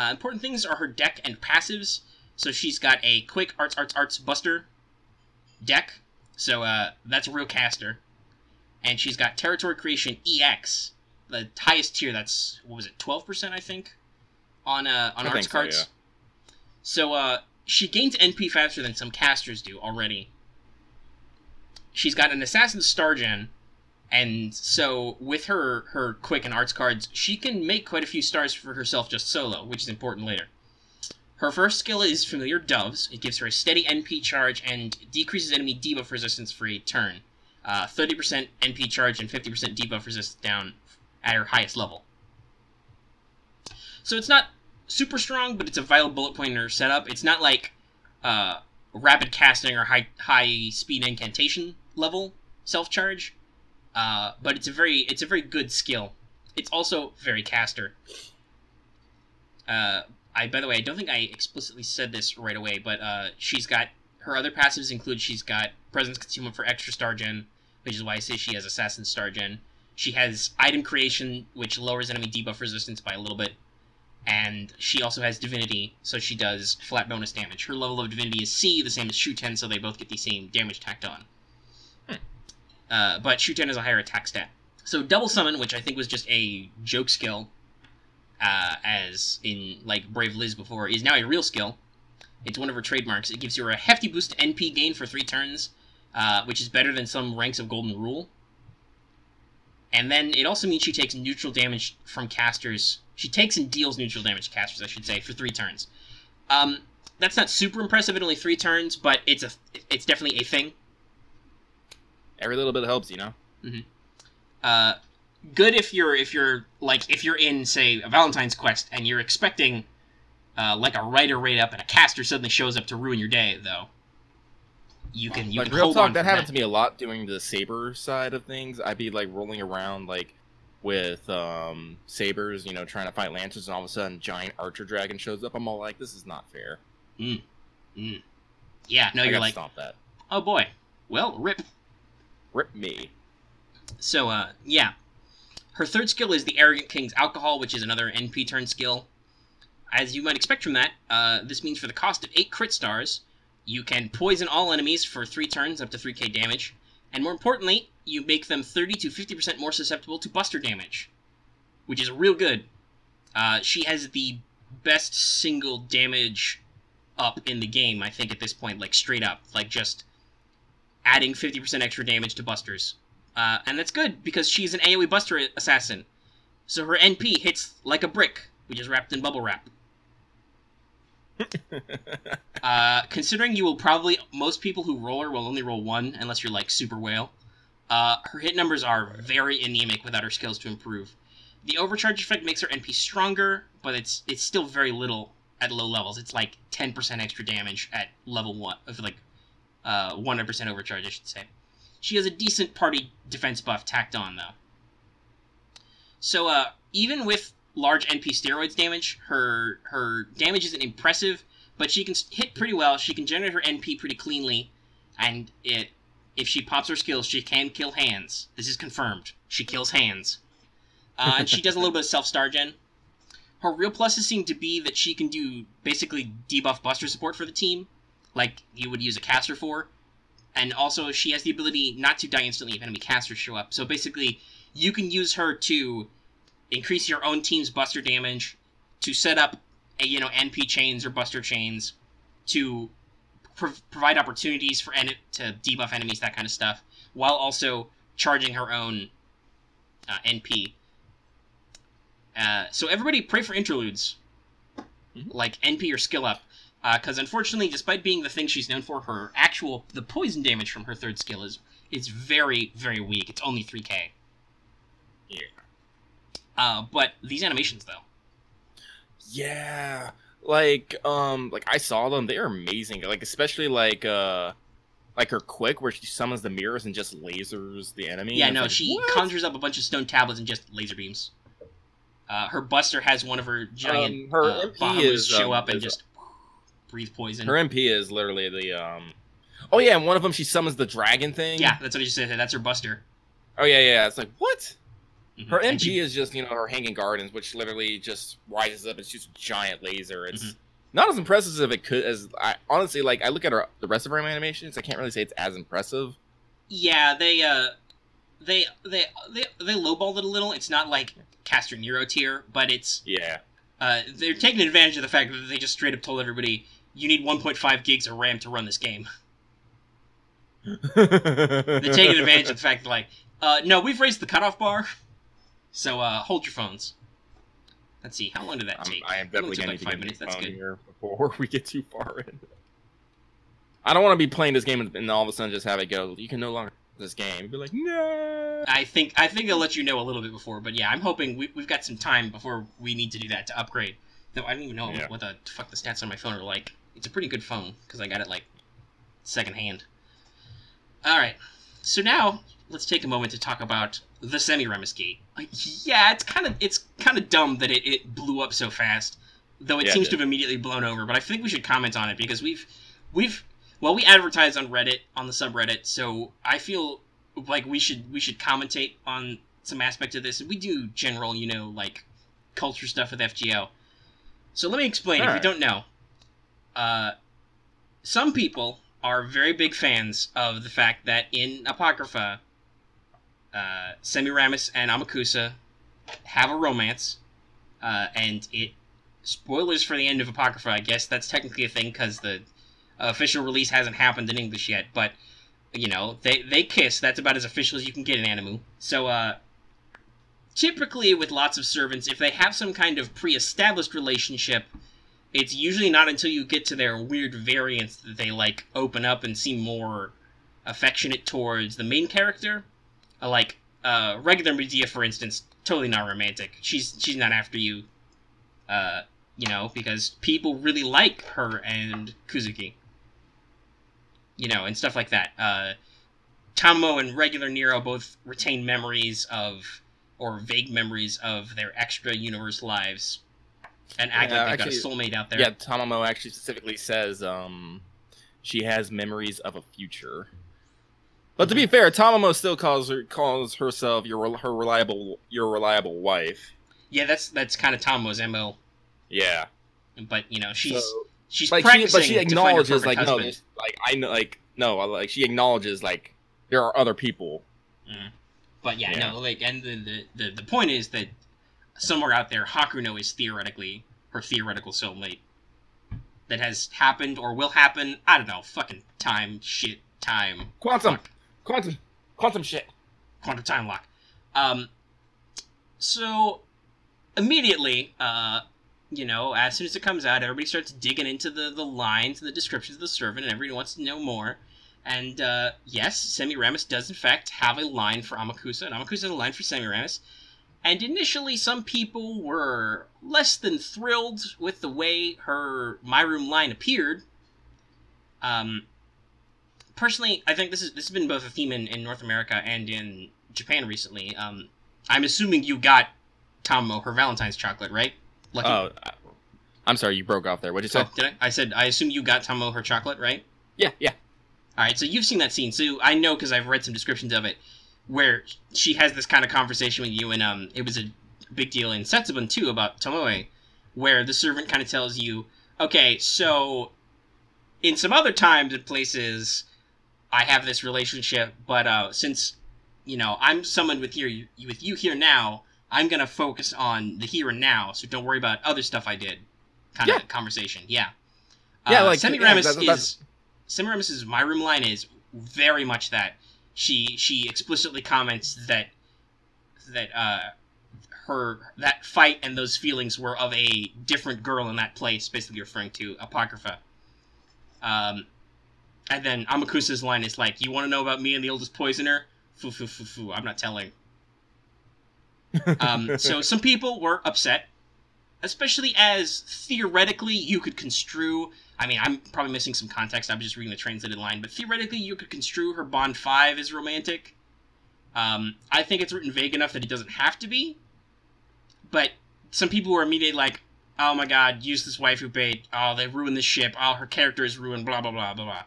Important things are her deck and passives. So she's got a quick arts buster deck. So that's a real caster. And she's got territory creation EX, the highest tier. That's, what was it, 12% I think on arts cards. So, yeah. So she gains NP faster than some casters do already. She's got an assassin star gen. And so, with her quick and arts cards, she can make quite a few stars for herself just solo, which is important later. Her first skill is Familiar Doves. It gives her a steady NP charge and decreases enemy debuff resistance for a turn. 30% NP charge and 50% debuff resistance down at her highest level. So it's not super strong, but it's a vital bullet point in her setup. It's not like rapid casting or high speed incantation level self-charge, but it's a very good skill. It's also very caster. By the way, I don't think I explicitly said this right away, but she's got her other passives include she's got presence concealment for extra star gen, which is why I say she has assassin star gen. She has item creation, which lowers enemy debuff resistance by a little bit, and she also has divinity, so she does flat bonus damage. Her level of divinity is C, the same as Shuten, so they both get the same damage tacked on. But Shuten has a higher attack stat. So double summon, which I think was just a joke skill, as in, like, Brave Liz before, is now a real skill. It's one of her trademarks. It gives you a hefty boost to NP gain for 3 turns, which is better than some ranks of Golden Rule. And then it also means she takes neutral damage from casters. She takes and deals neutral damage to casters, I should say, for 3 turns. That's not super impressive at only 3 turns, but it's definitely a thing. Every little bit helps, you know? Mm-hmm. Good if you're in, say, a Valentine's quest, and you're expecting, like, a writer raid up and a caster suddenly shows up to ruin your day, though. You can real hold talk, on. that happened to me a lot doing the saber side of things. I'd be like rolling around like with sabers, you know, trying to fight lancers, and all of a sudden giant archer dragon shows up. I'm all like, this is not fair. Yeah, no, you're like, stop that. Oh boy. Well, rip me. So yeah. Her third skill is the Arrogant King's Alcohol, which is another NP turn skill. As you might expect from that, this means for the cost of 8 crit stars, you can poison all enemies for 3 turns, up to 3k damage, and more importantly, you make them 30 to 50% more susceptible to buster damage, which is real good. She has the best single damage up in the game, I think, at this point, like, straight up. Like, just adding 50% extra damage to busters. And that's good, because she's an AoE buster assassin. So her NP hits like a brick, which is wrapped in bubble wrap. Considering most people who roll her will only roll 1, unless you're, like, super whale, her hit numbers are very anemic without her skills to improve. The overcharge effect makes her NP stronger, but it's still very little at low levels. It's like 10% extra damage at level 1, of like 100% overcharge, I should say. She has a decent party defense buff tacked on, though. So, even with large NP steroids damage, her damage isn't impressive, but she can hit pretty well, she can generate her NP pretty cleanly, and if she pops her skills, she can kill hands. This is confirmed. She kills hands. And she does a little bit of self-star gen. Her real pluses seem to be that she can do basically debuff buster support for the team, like you would use a caster for. And also, she has the ability not to die instantly if enemy casters show up. So basically, you can use her to increase your own team's buster damage, to set up, NP chains or buster chains, to provide opportunities for to debuff enemies, that kind of stuff, while also charging her own NP. So everybody pray for interludes, like NP or skill up. Because unfortunately, despite being the thing she's known for, the poison damage from her third skill is very, very weak. It's only 3k. Yeah. But these animations, though. Yeah. Like I saw them. They are amazing. Like, especially like her quick, where she summons the mirrors and just lasers the enemy. Yeah, no, she conjures up a bunch of stone tablets and just laser beams. Her buster has one of her giant Bahamas show up and just breathe poison. Her MP is literally the Oh yeah, and one of them she summons the dragon thing. Yeah, that's what I just said. That's her buster. Oh yeah. It's like, what? Her MP is just, her hanging gardens, which literally just rises up and shoots a giant laser. It's not as impressive as it could. I honestly, like, I look at the rest of her animations. I can't really say it's as impressive. Yeah, they lowballed it a little. It's not like Caster Nero tier, but it's they're taking advantage of the fact that they just straight up told everybody you need 1.5 gigs of RAM to run this game. They're taking advantage of the fact that, like, no, we've raised the cutoff bar, so hold your phones. Let's see, how long did that take? I am definitely going to like 5 minutes. That's good. Here before we get too far in. I don't want to be playing this game and all of a sudden just have it go, you can no longer this game. You'd be like, no. I think they'll let you know a little bit before, but yeah, I'm hoping we've got some time before we need to do that to upgrade. Though I don't even know Yeah. what the fuck the stats on my phone are like. It's a pretty good phone, because I got it, like, secondhand. Alright, so now, let's take a moment to talk about the Semiramis-gate. Yeah, it's kind of dumb that it blew up so fast, though it seems to have immediately blown over, but I think we should comment on it, because we advertise on Reddit, on the subreddit, so I feel like we should commentate on some aspect of this. We do general, you know, like, culture stuff with FGO. So let me explain, if you don't know. Some people are very big fans of the fact that in Apocrypha, Semiramis and Amakusa have a romance, and spoilers for the end of Apocrypha, I guess that's technically a thing, because the official release hasn't happened in English yet, but, you know, they kiss. That's about as official as you can get in Animu. So, typically with lots of servants, if they have some kind of pre-established relationship, it's usually not until you get to their weird variants that they, like, open up and seem more affectionate towards the main character. Like, regular Medea, for instance, totally not romantic. She's not after you, you know, because people really like her and Kuzuki. You know, and stuff like that. Tamamo and regular Nero both retain memories of, or vague memories of their extra universe lives. And act like they've got a soulmate out there. Yeah, Tamamo actually specifically says she has memories of a future. But to be fair, Tamamo still calls herself her reliable wife. Yeah, that's kind of Tamamo's MO. Yeah. But you know, she's like, practicing. But she acknowledges, like, no, like I know, like no, like she acknowledges like there are other people. Mm. But yeah, no, like, and the point is that somewhere out there, Hakuno is theoretically her theoretical soulmate. That has happened or will happen. I don't know. Fucking time shit. Time. Quantum shit. Quantum time lock. So immediately, you know, as soon as it comes out, everybody starts digging into the lines and the descriptions of the servant, and everybody wants to know more. And yes, Semiramis does in fact have a line for Amakusa, and Amakusa has a line for Semiramis. And initially, some people were less than thrilled with the way her My Room line appeared. Personally, I think this has been both a theme in North America and in Japan recently. I'm assuming you got Tamamo her Valentine's chocolate, right? Lucky. Oh, I'm sorry, you broke off there. What'd you say? Oh, did I? I said, I assume you got Tamamo her chocolate, right? Yeah. Alright, so you've seen that scene, so I know because I've read some descriptions of it, where she has this kind of conversation with you, and it was a big deal in Setsubun too about Tomoe, where the servant kind of tells you, okay, so in some other times and places, I have this relationship, but since, you know, I'm summoned with you here now, I'm gonna focus on the here and now, so don't worry about other stuff I did. Kind of conversation, yeah. Like Semiramis Semiramis' My Room line is very much that. She explicitly comments that that fight and those feelings were of a different girl in that place, basically referring to Apocrypha. And then Amakusa's line is like, you want to know about me and the oldest poisoner? Foo, foo, foo, foo, I'm not telling. So some people were upset, especially as theoretically you could construe... I mean, I'm probably missing some context, I'm just reading the translated line, but theoretically you could construe her Bond 5 as romantic. I think it's written vague enough that it doesn't have to be, but some people were immediately like, oh my god, use this waifu bait, oh, they ruined the ship, oh, her character is ruined, blah, blah, blah, blah,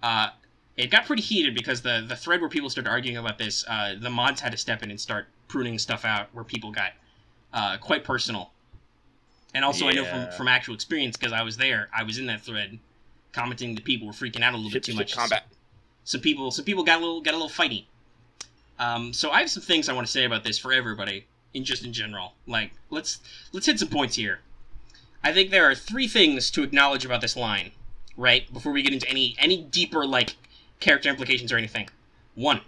blah. It got pretty heated because the thread where people started arguing about this, the mods had to step in and start pruning stuff out where people got quite personal. And also, I know from actual experience, because I was there, I was in that thread, commenting that people were freaking out a little bit too much. Combat. Some people got a little fighty. So I have some things I want to say about this for everybody, in general. Like, let's hit some points here. I think there are 3 things to acknowledge about this line, right? Before we get into any deeper, like, character implications or anything. 1,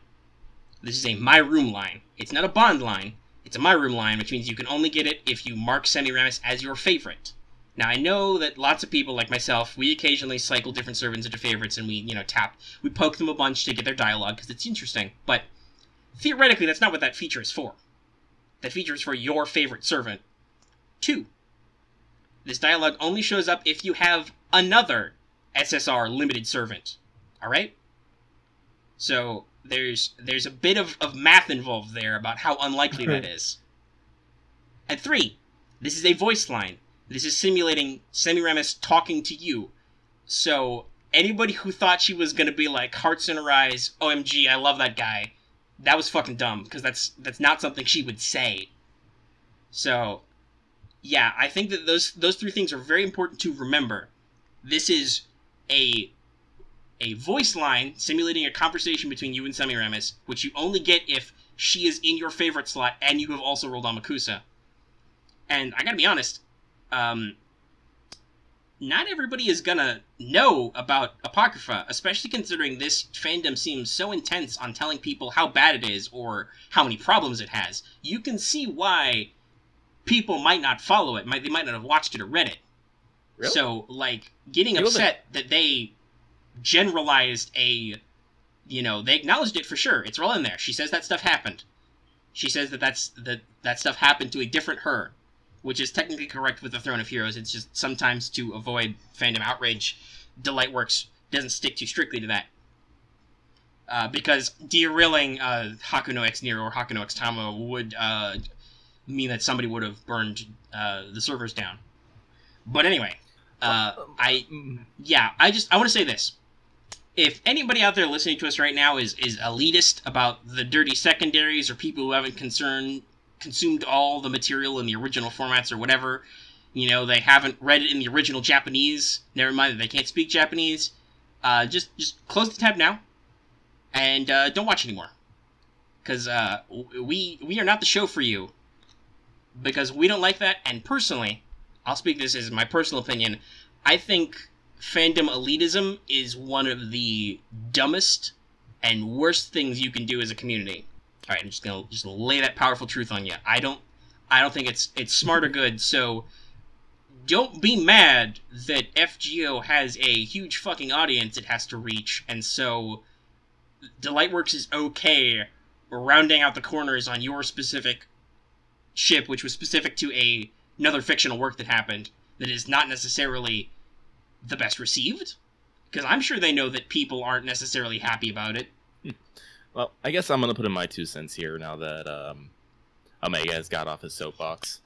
this is a My Room line. It's not a Bond line. It's a My Room line, which means you can only get it if you mark Semiramis as your favorite. Now, I know that lots of people, like myself, we occasionally cycle different servants into favorites, and we, you know, we poke them a bunch to get their dialogue, because it's interesting, but theoretically, that's not what that feature is for. That feature is for your favorite servant. 2, This dialogue only shows up if you have another SSR limited servant. Alright? So, there's a bit of math involved there about how unlikely that is. And 3, this is a voice line. This is simulating Semiramis talking to you. So, anybody who thought she was gonna be like, hearts in her eyes, OMG, I love that guy, that was fucking dumb, because that's not something she would say. So, yeah, I think that those 3 things are very important to remember. This is a voice line simulating a conversation between you and Semiramis, which you only get if she is in your favorite slot and you have also rolled Amakusa. And I gotta be honest, not everybody is gonna know about Apocrypha, especially considering this fandom seems so intense on telling people how bad it is or how many problems it has. You can see why people might not follow it. They might not have watched it or read it. Really? So, like, getting upset that they generalized they acknowledged it for sure. It's all in there. She says that stuff happened. She says that stuff happened to a different her, which is technically correct with the Throne of Heroes. It's just sometimes to avoid fandom outrage, Delightworks doesn't stick too strictly to that. Because derailing Hakuno X Nero or Hakuno X Tama would mean that somebody would have burned the servers down. But anyway, I want to say this. If anybody out there listening to us right now is elitist about the dirty secondaries or people who haven't consumed all the material in the original formats or whatever, they haven't read it in the original Japanese, never mind that they can't speak Japanese, just close the tab now and don't watch anymore. Because we are not the show for you. Because we don't like that, and personally, I'll speak this as my personal opinion, I think fandom elitism is one of the dumbest and worst things you can do as a community. Alright, I'm just gonna lay that powerful truth on you. I don't think it's smart or good, so don't be mad that FGO has a huge fucking audience it has to reach, and so Delightworks is okay rounding out the corners on your specific ship, which was specific to another fictional work that happened, that is not necessarily the best received, because I'm sure they know that people aren't necessarily happy about it. Well, I guess I'm going to put in my 2 cents here now that Omega has got off his soapbox.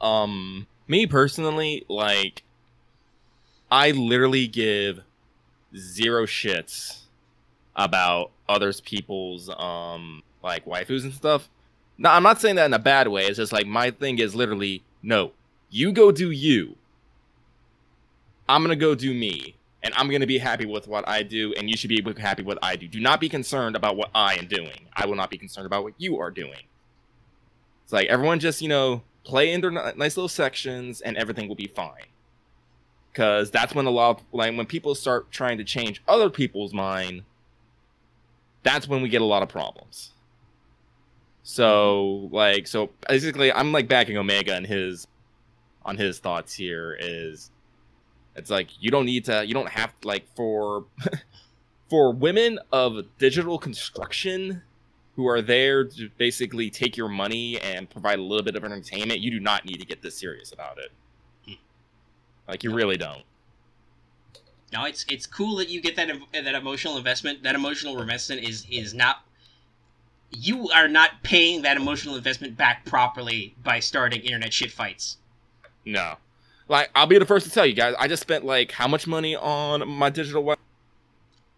Me personally, like, I literally give 0 shits about others people's like waifus and stuff. Now, I'm not saying that in a bad way. It's just like my thing is literally, no, you go do you. I'm going to go do me. And I'm going to be happy with what I do, and you should be happy with what I do. Do not be concerned about what I am doing. I will not be concerned about what you are doing. It's like, everyone just, play in their nice little sections, and everything will be fine. Because that's when when people start trying to change other people's mind, that's when we get a lot of problems. So basically, I'm, backing Omega and on his thoughts here is... It's like, you don't have, for women of digital construction who are there to basically take your money and provide a little bit of entertainment, you do not need to get this serious about it. You really don't. No, it's cool that you get that emotional investment. That emotional investment is not... You are not paying that emotional investment back properly by starting internet shit fights. No. I'll be the first to tell you guys, I just spent, how much money on my digital weapon?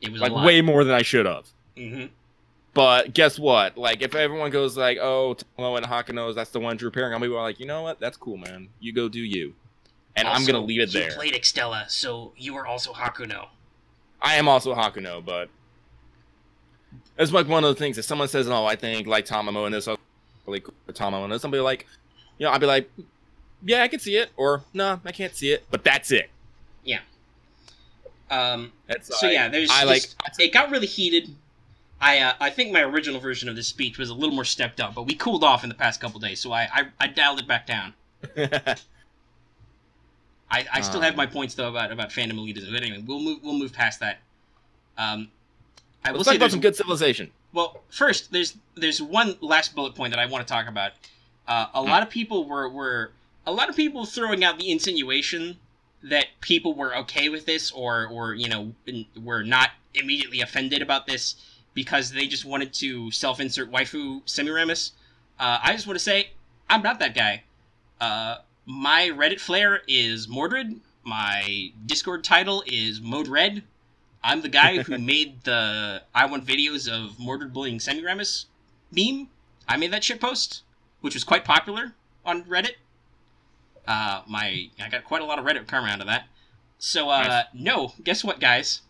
It was a lot. Way more than I should have. Mm-hmm. But guess what? If everyone goes oh, Tomo and Hakuno's, that's the ones you're repairing, I'll be like, you know what? That's cool, man. You go do you. And also, I'm going to leave it there. You played Extella, so you are also Hakuno. I am also Hakuno, but... It's one of the things, if someone says, oh, I think, Tamamo and this, really cool, Tamamo and this, I'll be like, I'll be like... Yeah, I can see it, or no, I can't see it, but that's it. Yeah. It got really heated. I think my original version of this speech was a little more stepped up, but we cooled off in the past couple days, so I dialed it back down. I still have my points though about fandom elitism, but anyway, we'll move past that. Let's talk about some good civilization. Well, first, there's one last bullet point that I want to talk about. A lot of people were a lot of people throwing out the insinuation that people were okay with this, or you know, were not immediately offended about this because they just wanted to self-insert waifu Semiramis. I just want to say, I'm not that guy. My Reddit flair is Mordred. My Discord title is Mode Red. I'm the guy who made the I want videos of Mordred bullying Semiramis meme. I made that shitpost, which was quite popular on Reddit. I got quite a lot of Reddit karma out of that. So, nice. No, guess what, guys?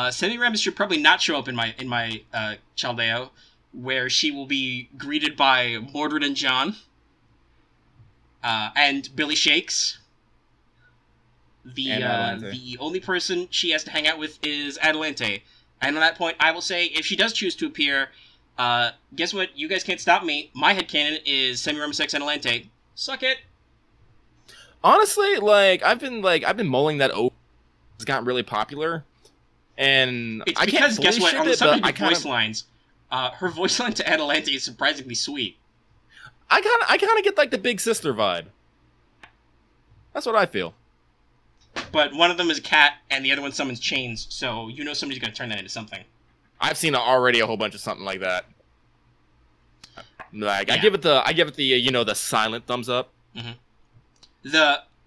Semiramis should probably not show up in my Chaldeo, where she will be greeted by Mordred and John, and Billy Shakes. The only person she has to hang out with is Adelante. And on that point, I will say, if she does choose to appear, guess what? You guys can't stop me. My headcanon is Semiramis X Adelante. Suck it. Honestly, like I've been mulling that over. It's gotten really popular, and it's because guess what? On the subject of voice lines, her voice line to Adelante is surprisingly sweet. I kind of get like the big sister vibe. That's what I feel. But one of them is a cat, and the other one summons chains, so you know somebody's gonna turn that into something. I've seen already a whole bunch of something like that. Like yeah. I give it the you know, the silent thumbs up. Mm-hmm.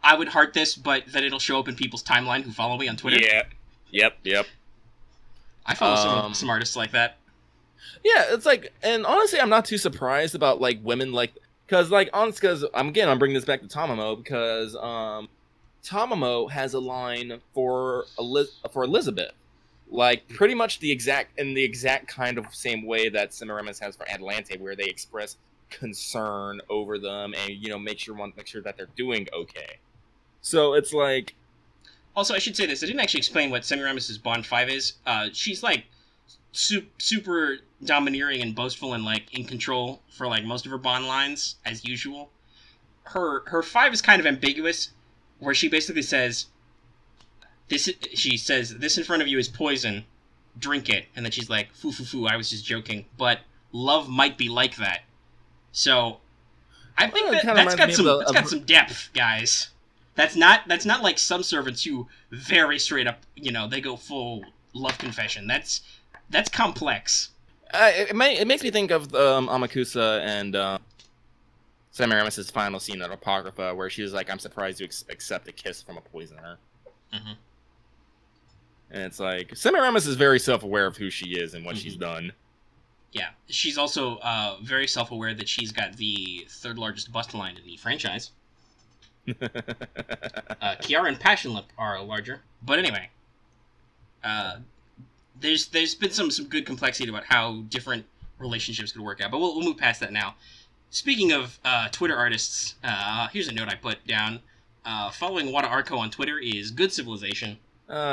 I would heart this, but that it'll show up in people's timeline who follow me on Twitter. Yeah. Yep. I follow some artists like that. Yeah, it's like, and honestly, I'm not too surprised about like women like, because I'm bringing this back to Tamamo because Tamamo has a line for Elizabeth, like pretty much the exact kind of same way that Semiramis has for Adelante, where they express concern over them and, you know, make sure that they're doing okay. So it's like, also I should say this, I didn't actually explain what Semiramis' Bond 5 is. She's like super domineering and boastful and like in control for like most of her Bond lines as usual. Her 5 is kind of ambiguous, where she basically says this in front of you is poison, drink it, and then she's like, foo, I was just joking, but love might be like that. So, I think that's got some depth, guys. That's not like some servants who very straight up, you know, they go full love confession. That's complex. It makes me think of Amakusa and Semiramis' final scene at Apocrypha, where she was like, "I'm surprised you accept a kiss from a poisoner." Mm-hmm. And it's like Semiramis is very self-aware of who she is and what she's done. Yeah, she's also very self-aware that she's got the third largest bust line in the franchise. Kiara and Passion Lip are larger, but anyway, there's been some good complexity about how different relationships could work out, but we'll move past that now. Speaking of Twitter artists, here's a note I put down. Following Wada Arco on Twitter is Good Civilization.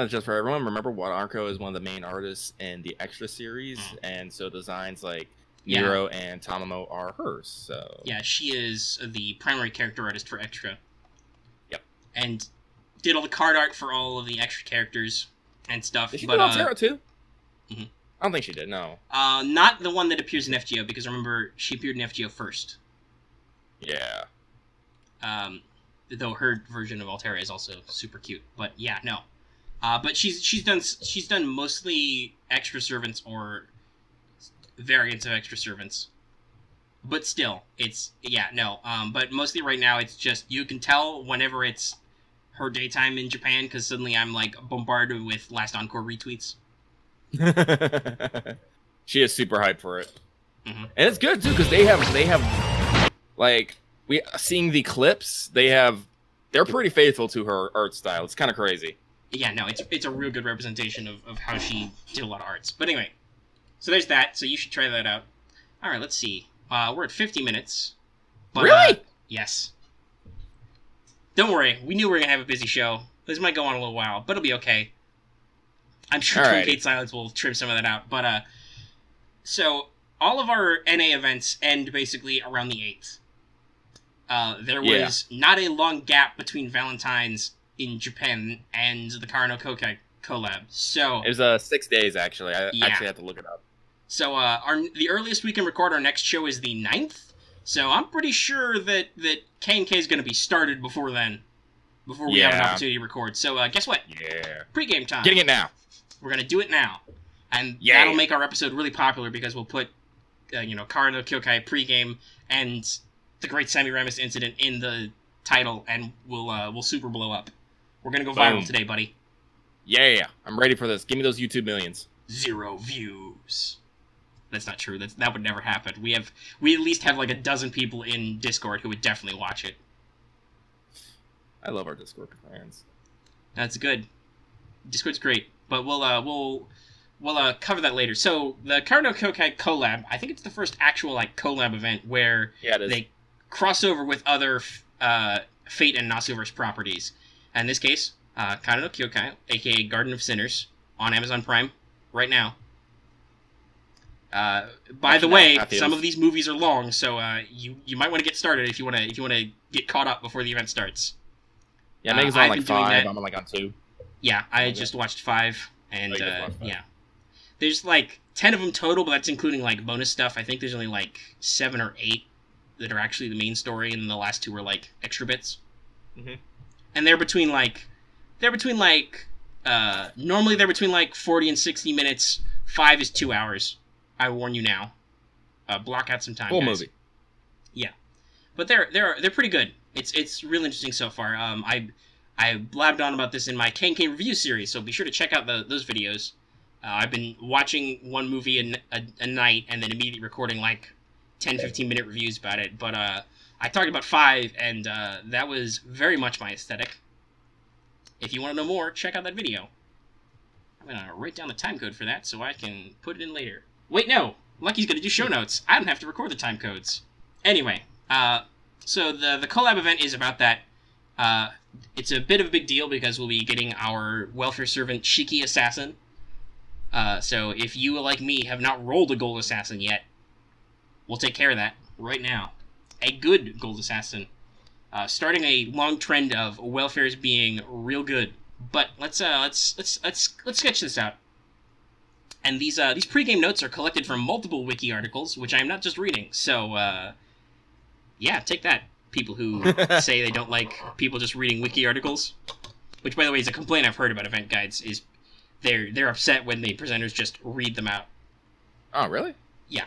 Just for everyone, remember Wada Arco is one of the main artists in the Extra series, and so designs like Nero and Tamamo are hers. So yeah, she is the primary character artist for Extra. Yep. And did all the card art for all of the Extra characters and stuff. Did she do Altera too? Mm-hmm. I don't think she did, no. Not the one that appears in FGO, because remember, she appeared in FGO first. Yeah. Though her version of Altera is also super cute. But yeah, no. But she's done mostly Extra Servants or variants of Extra Servants. But still, it's, yeah, no. But mostly right now, it's just, you can tell whenever it's her daytime in Japan, because suddenly I'm, like, bombarded with Last Encore retweets. She is super hyped for it. Mm-hmm. And it's good, too, because they have, like, seeing the clips, they're pretty faithful to her art style. It's kind of crazy. Yeah, no, it's a real good representation of how she did a lot of arts. But anyway, so there's that, so you should try that out. Alright, let's see. We're at 50 minutes. But, really? Yes. Don't worry, we knew we were going to have a busy show. This might go on a little while, but it'll be okay. I'm sure Truncate Silence will trim some of that out. But, so, all of our NA events end basically around the 8th. There was not a long gap between Valentines in Japan and the Karno Kyokai collab. So it was 6 days, actually. I actually had to look it up. So the earliest we can record our next show is the 9th. So I'm pretty sure that KNK is going to be started before then. Before we have an opportunity to record. So guess what? Yeah. Pregame time. Getting it now. We're going to do it now. And that'll make our episode really popular because we'll put, Kara no Kyokai pregame and the Great Semiramis incident in the title, and we'll super blow up. We're going to go viral today, buddy. Yeah. I'm ready for this. Give me those YouTube millions. 0 views. That's not true. That would never happen. We at least have like a dozen people in Discord who would definitely watch it. I love our Discord fans. That's good. Discord's great, but we'll cover that later. So the Kara no Kyokai collab, I think it's the first actual like collab event where they cross over with other Fate and Nasuverse properties. And in this case, Kara no Kyokai, aka Garden of Sinners, on Amazon Prime right now. By the way, some of these movies are long, so you might want to get started if you want to get caught up before the event starts. Yeah, Megan's on like 5. I'm like on 2. Yeah, I just watched 5, and yeah, there's like 10 of them total, but that's including like bonus stuff. I think there's only like 7 or 8 that are actually the main story, and the last 2 are like extra bits. And they're between like normally they're between like 40 and 60 minutes. 5 is 2 hours. I warn you now. Block out some time. Full guys. movie. Yeah, but they're pretty good. It's really interesting so far. I blabbed on about this in my KNK review series, so be sure to check out those videos. I've been watching one movie a night and then immediately recording like 10-15 minute reviews about it. But I talked about 5, and that was very much my aesthetic. If you want to know more, check out that video. I'm gonna write down the timecode for that so I can put it in later. Wait, no! Lucky's gonna do show notes. I don't have to record the timecodes. Anyway, so the collab event is about that. It's a bit of a big deal because we'll be getting our welfare servant Shiki Assassin. So if you, like me, have not rolled a gold assassin yet, we'll take care of that right now. A good gold assassin. Starting a long trend of welfares being real good. But let's sketch this out. And these pregame notes are collected from multiple wiki articles, which I'm not just reading. So yeah, take that, people who say they don't like people just reading wiki articles. Which, by the way, is a complaint I've heard about event guides. Is they're upset when the presenters just read them out. Oh, really? Yeah.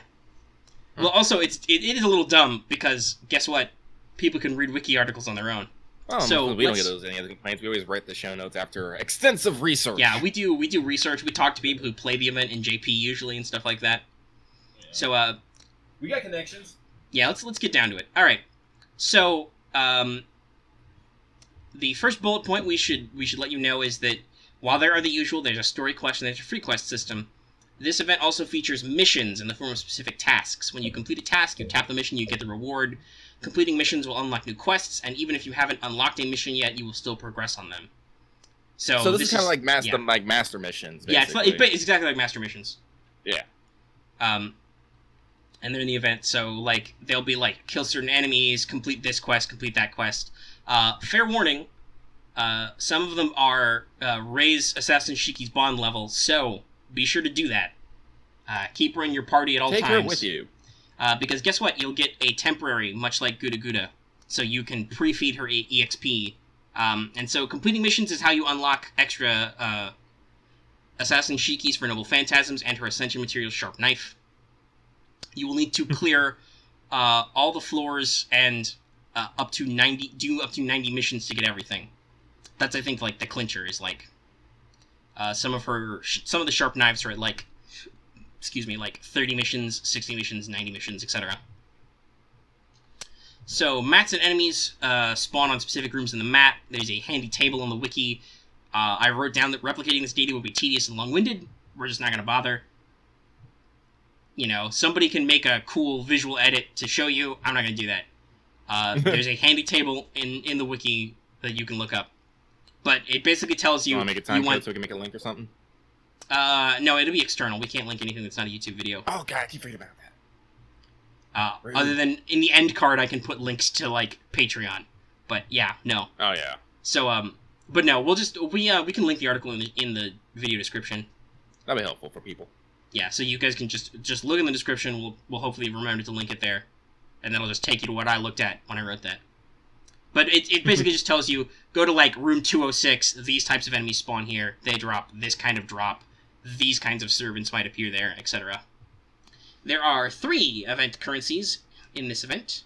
Well, also it is a little dumb because guess what? People can read wiki articles on their own. Well, so we don't get any other complaints. We always write the show notes after extensive research. Yeah, we do research. We talk to people who play the event in JP usually and stuff like that. Yeah. So we got connections. Yeah, let's get down to it. All right. So the first bullet point we should let you know is that while there are the usual, there's a story quest and there's a free quest system. This event also features missions in the form of specific tasks. When you complete a task, you tap the mission, you get the reward. Completing missions will unlock new quests, and even if you haven't unlocked a mission yet, you will still progress on them. So this is kind of like master missions. Basically. Yeah, it's exactly like master missions. Yeah. And they're in the event, so like they'll be like kill certain enemies, complete this quest, complete that quest. Fair warning, some of them are raise Assassin Shiki's bond level, so be sure to do that. Keep her in your party at all times. Take her with you. Because guess what? You'll get a temporary, much like Guda Guda, so you can pre-feed her EXP. And so completing missions is how you unlock extra Assassin Shikis for Noble Phantasms and her Ascension Material Sharp Knife. You will need to clear all the floors and do up to 90 missions to get everything. That's, I think, like the clincher is like some of the Sharp Knives are at like. Like 30 missions, 60 missions, 90 missions, etc. So, mats and enemies spawn on specific rooms in the map. There's a handy table on the wiki. I wrote down that replicating this data would be tedious and long-winded. We're just not going to bother. You know, somebody can make a cool visual edit to show you. I'm not going to do that. There's a handy table in the wiki that you can look up. But it basically tells you... Want to make a time code so we can make a link or something? No, it'll be external. We can't link anything that's not a YouTube video. Oh, God, I keep forgetting about that. Really? Other than, in the end card, I can put links to, like, Patreon. But, yeah, no. Oh, yeah. So, but no, we can link the article in the video description. That'll be helpful for people. Yeah, so you guys can just look in the description. We'll hopefully remember to link it there. and that'll just take you to what I looked at when I wrote that. But it basically just tells you, go to, like, room 206, these types of enemies spawn here, they drop this kind of drop, these kinds of servants might appear there, etc. There are 3 event currencies in this event.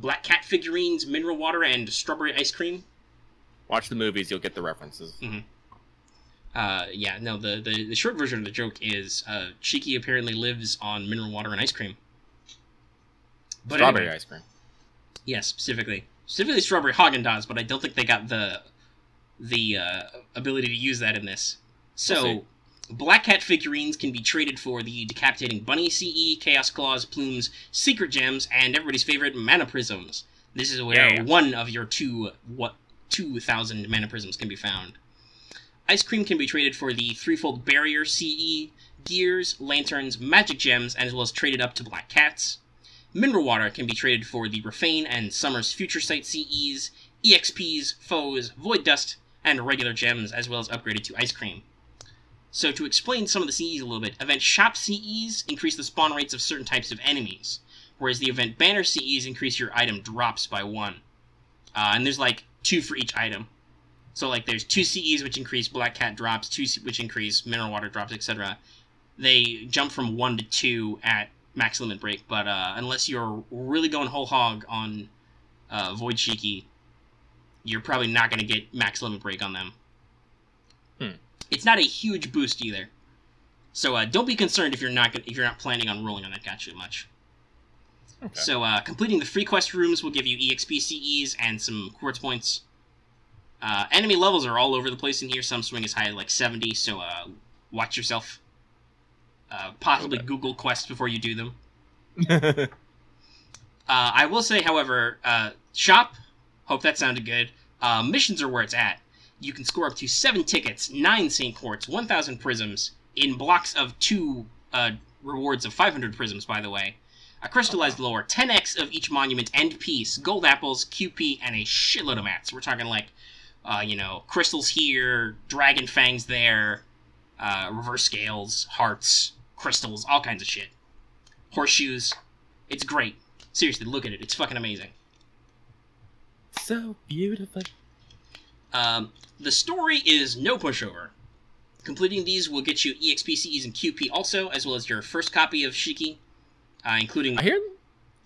Black cat figurines, mineral water, and strawberry ice cream. Watch the movies, you'll get the references. Yeah, no, the short version of the joke is, Shiki apparently lives on mineral water and ice cream. But Strawberry anyway, ice cream. yes, specifically strawberry Haagen-Dazs, but I don't think they got the ability to use that in this. So, Black Cat figurines can be traded for the Decapitating Bunny CE, Chaos Claws, Plumes, Secret Gems, and everybody's favorite Mana Prisms. This is where one of your 2,000 Mana Prisms can be found. Ice Cream can be traded for the Threefold Barrier CE, Gears, Lanterns, Magic Gems, as well as traded up to Black Cats. Mineral Water can be traded for the Refane and Summer's Future Sight CEs, EXPs, Foes, Void Dust, and regular gems, as well as upgraded to Ice Cream. So to explain some of the CEs a little bit, Event Shop CEs increase the spawn rates of certain types of enemies, whereas the Event Banner CEs increase your item drops by 1. And there's like 2 for each item. So like there's 2 CEs which increase Black Cat drops, 2 which increase Mineral Water drops, etc. They jump from 1 to 2 at max limit break, but unless you're really going whole hog on Void Shiki, you're probably not going to get max limit break on them. It's not a huge boost either, so don't be concerned if you're not planning on rolling on that gacha much. Okay. So completing the free quest rooms will give you EXP CEs and some quartz points. Enemy levels are all over the place in here. Some swing as high as like 70, so watch yourself. Possibly Google quests before you do them. I will say, however, shop, hope that sounded good. Missions are where it's at. You can score up to 7 tickets, 9 Saint Quartz, 1,000 prisms, in blocks of 2 rewards of 500 prisms, by the way. A crystallized lore, 10x of each monument and piece, gold apples, QP, and a shitload of mats. We're talking like, crystals here, dragon fangs there, reverse scales, hearts, crystals, all kinds of shit. Horseshoes. It's great. Seriously, look at it. It's fucking amazing. So beautiful. The story is no pushover. Completing these will get you EXP CEs and QP also, as well as your first copy of Shiki, including... I hear...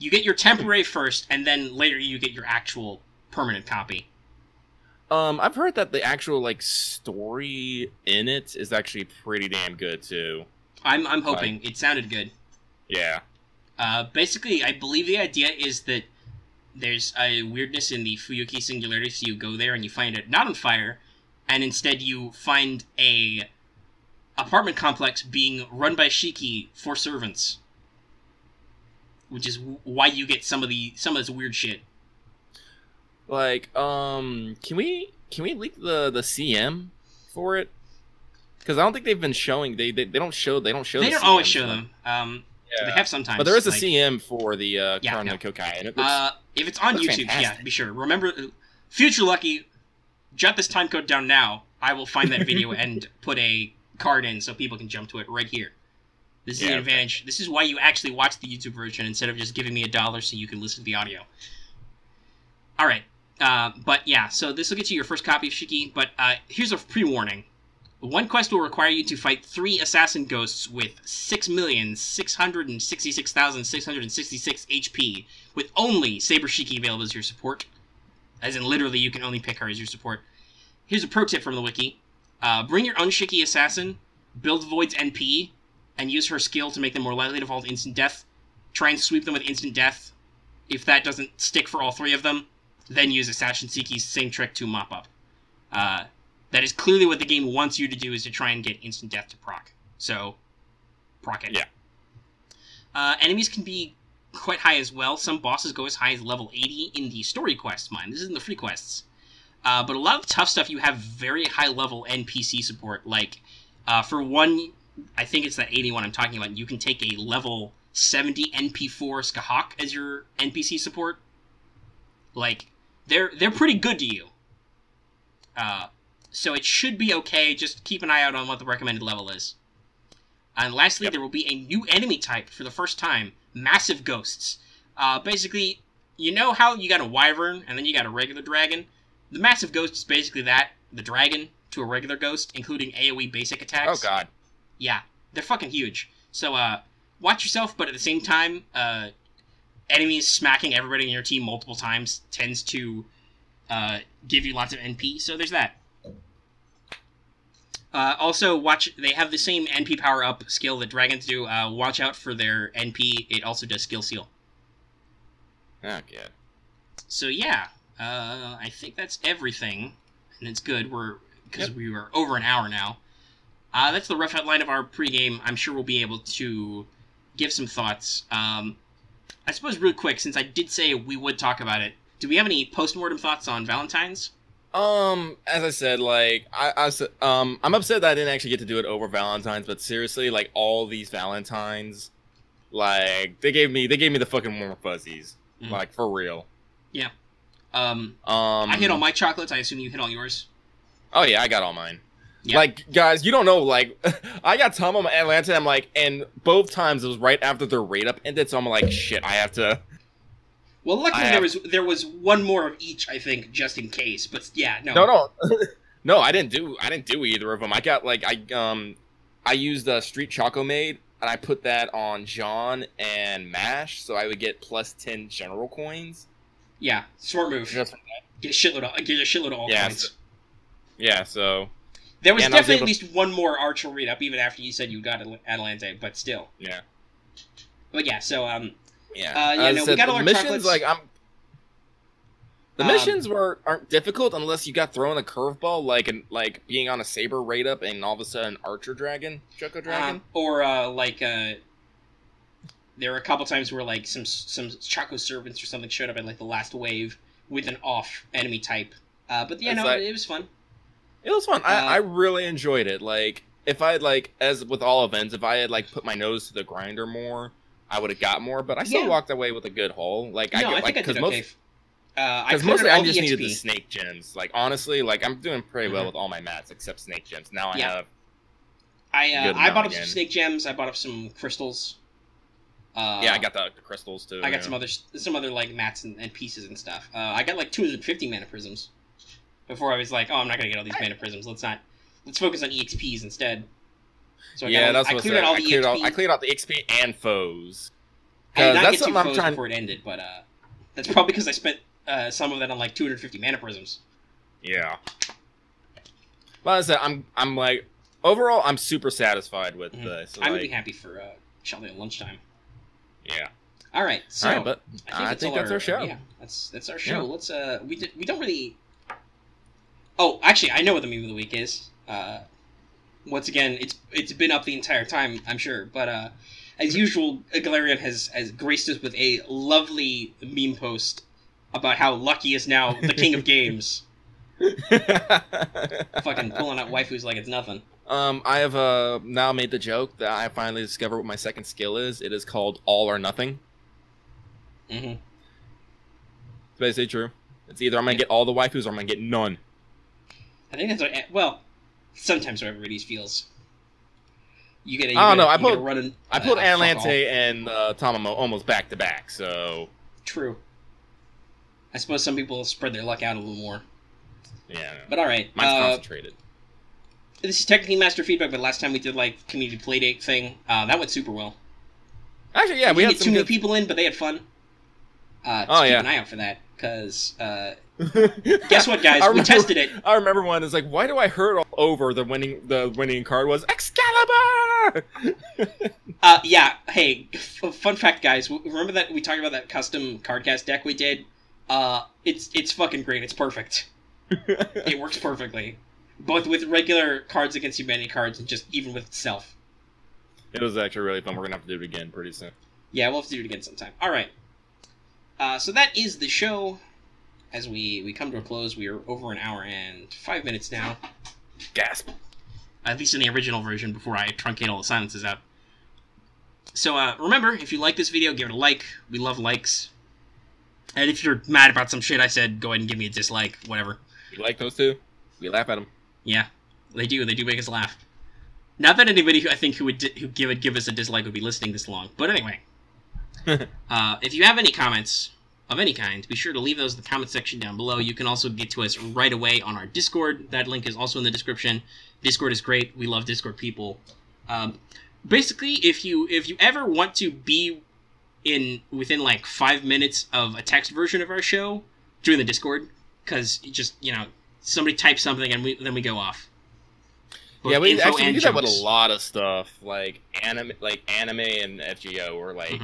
You get your temporary first, and then later you get your actual permanent copy. I've heard that the actual, like, story in it is actually pretty damn good, too. I'm hoping. It sounded good. Yeah. Basically, I believe the idea is that there's a weirdness in the Fuyuki Singularity, so you go there and you find it not on fire, and instead you find a apartment complex being run by Shiki for servants. Which is why you get some of this weird shit. Like, can we leak the CM for it? Because I don't think they've been showing. They don't show. They don't always show them. They have sometimes. But there is a CM for the Kyokai, and if it's on YouTube, fantastic. Be sure. Remember, Future Lucky, jot this time code down now. I will find that video and put a card in so people can jump to it right here. This is an advantage. This is why you actually watch the YouTube version instead of just giving me $1 so you can listen to the audio. All right. But yeah, so this will get you your first copy of Shiki, but here's a pre-warning. One quest will require you to fight 3 assassin ghosts with 6,666,666 HP, with only Saber Shiki available as your support. As in, literally, you can only pick her as your support. Here's a pro tip from the wiki. Bring your own Shiki assassin, build Void's NP, and use her skill to make them more likely to fall to instant death. Try and sweep them with instant death. If that doesn't stick for all 3 of them, then use Assassin Shiki's same trick to mop up. That is clearly what the game wants you to do, is to try and get instant death to proc. So, proc it. Yeah. Enemies can be quite high as well. Some bosses go as high as level 80 in the story quests, mind. This isn't the free quests. But a lot of the tough stuff, you have very high level NPC support. Like, for one, I think it's that 81 I'm talking about, you can take a level 70 NP4 Skahawk as your NPC support. Like, they're pretty good to you. So it should be okay, just keep an eye out on what the recommended level is. And lastly, there will be a new enemy type for the first time, Massive Ghosts. Basically, you know how you got a wyvern and then you got a regular dragon? The massive ghost is basically that, the dragon to a regular ghost, including AoE basic attacks. Oh god. Yeah, they're fucking huge. So, watch yourself, but at the same time, enemies smacking everybody in your team multiple times tends to give you lots of NP, so there's that. Also, they have the same NP power-up skill that dragons do. Watch out for their NP. It also does skill seal. Okay. So, yeah. I think that's everything. And it's good. Because we were over an hour now. That's the rough outline of our pregame. I'm sure we'll be able to give some thoughts. I suppose real quick, since I did say we would talk about it, do we have any post-mortem thoughts on Valentines? As I said, like, I'm upset that I didn't actually get to do it over Valentine's, but seriously, like, all these Valentines, like, they gave me the fucking warm fuzzies. Mm-hmm. Like, for real. Yeah. I hit all my chocolates. I assume you hit all yours. Oh yeah, I got all mine. Yep. Like, guys, you don't know, like, I got Tom on Atlanta, I'm like, and both times it was right after their rate up ended, so I'm like, shit, I have to... Well, luckily there was one more of each, I think, just in case, but yeah, no. No. No, I didn't do either of them. I got, like, I used Street Choco Maid, and I put that on John and Mash, so I would get plus 10 general coins. Yeah, smart move. Get a shitload of all coins. So... There was definitely at least one more Archer read up, even after you said you got Atlante, but still. Yeah. But yeah, so, we got all our missions, chocolates. Like, the missions aren't difficult unless you got thrown a curveball, like being on a Saber raid up and all of a sudden Archer Dragon, Choco Dragon. There were a couple times where, like, some Choco Servants or something showed up in, like, the last wave with an off enemy type. But yeah, it was fun. It was fun. I really enjoyed it. Like, if I had, like, as with all events, if I had, like, put my nose to the grinder more, I would have got more, but I still walked away with a good haul. Like, I think I did okay. Because mostly I just needed the snake gems. Like, honestly, like, I'm doing pretty well with all my mats except snake gems. Now I have... I bought up some snake gems. I bought up some crystals. I got the crystals, too. I got some other, like, mats and pieces and stuff. I got, like, 250 mana prisms. Before I was like, oh, I'm not gonna get all these mana prisms. Let's focus on EXPs instead. So I cleared out all the EXP. I cleared out the XP and foes. I did not get two foes before it ended, but that's probably because I spent some of that on like 250 mana prisms. Yeah. Well, as I said, I'm like overall, I'm super satisfied with this. I'm really happy for Shelby at lunchtime. Yeah. All right, so but I think that's our show. Yeah, that's our show. Yeah. Let's we don't really. Oh, actually, I know what the meme of the week is. Once again, it's been up the entire time, I'm sure. But as usual, Galarian has graced us with a lovely meme post about how Lucky is now the king of games. Fucking pulling out waifus like it's nothing. I have now made the joke that I finally discovered what my second skill is. It is called All or Nothing. Mm-hmm. It's basically true. It's either I'm going to get all the waifus or I'm going to get none. I think that's what sometimes what everybody feels. I put Atlante and Tamamo almost back to back, so... True. I suppose some people spread their luck out a little more. Yeah. But alright. Mine's concentrated. This is technically master feedback, but last time we did, like, community playdate thing, that went super well. Actually, yeah, we had too many people in, but they had fun. Keep an eye out for that, because, guess what, guys? We tested it. I remember one. It's like, why do I heard all over the winning card was Excalibur? Yeah. Hey, fun fact, guys. Remember that we talked about that custom cardcast deck we did? It's fucking great. It's perfect. It works perfectly, both with regular cards against humanity cards and just even with itself. It was actually really fun. We're gonna have to do it again pretty soon. Yeah, we'll have to do it again sometime. All right. So that is the show. As we come to a close, we are over an hour and 5 minutes now. Gasp. At least in the original version, before I truncate all the silences out. So, remember, if you like this video, give it a like. We love likes. And if you're mad about some shit I said, go ahead and give me a dislike, whatever. You like those two? We laugh at them. Yeah, they do. They do make us laugh. Not that anybody, I think, who would give us a dislike would be listening this long. But anyway. If you have any comments of any kind, be sure to leave those in the comment section down below. You can also get to us right away on our Discord. That link is also in the description. Discord is great. We love Discord people. Basically, if you ever want to be within like 5 minutes of a text version of our show, join the Discord, because just somebody types something and then we go off. Both yeah, we info actually and do that with jokes. a lot of stuff, like anime and FGO, or like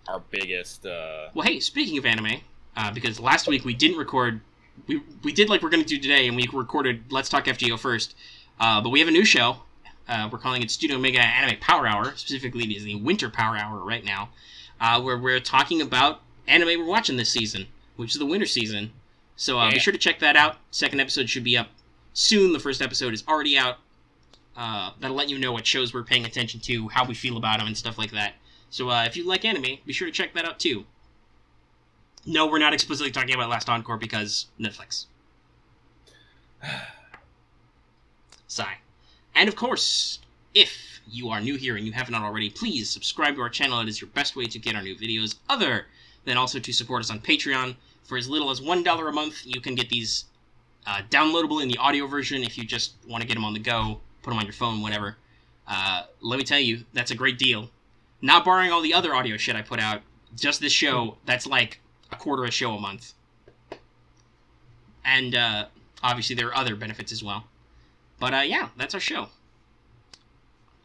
our biggest. Well, hey, speaking of anime, because last week we didn't record, we did like we're going to do today, and we recorded Let's Talk FGO first, but we have a new show. We're calling it Studio Mega Anime Power Hour. Specifically, it is the Winter Power Hour right now, where we're talking about anime we're watching this season, which is the winter season. So be sure to check that out. Second episode should be up soon. The first episode is already out. That'll let you know what shows we're paying attention to, how we feel about them, and stuff like that. So if you like anime, be sure to check that out too. No, we're not explicitly talking about Last Encore because Netflix. Sigh. And of course, if you are new here and you haven't already, please subscribe to our channel. It is your best way to get our new videos, other than also to support us on Patreon. For as little as $1 a month, you can get these downloadable in the audio version if you just want to get them on the go, put them on your phone, whatever. Let me tell you, that's a great deal. Not barring all the other audio shit I put out, just this show, that's like a quarter a show a month. And obviously there are other benefits as well. But yeah, that's our show.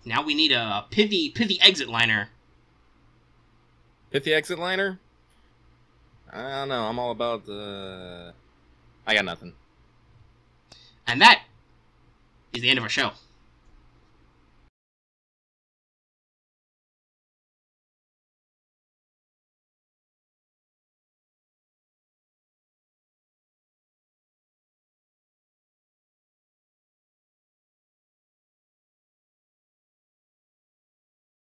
Now we need a pithy exit liner. Pithy exit liner? I don't know. I'm all about the. I got nothing. And that is the end of our show.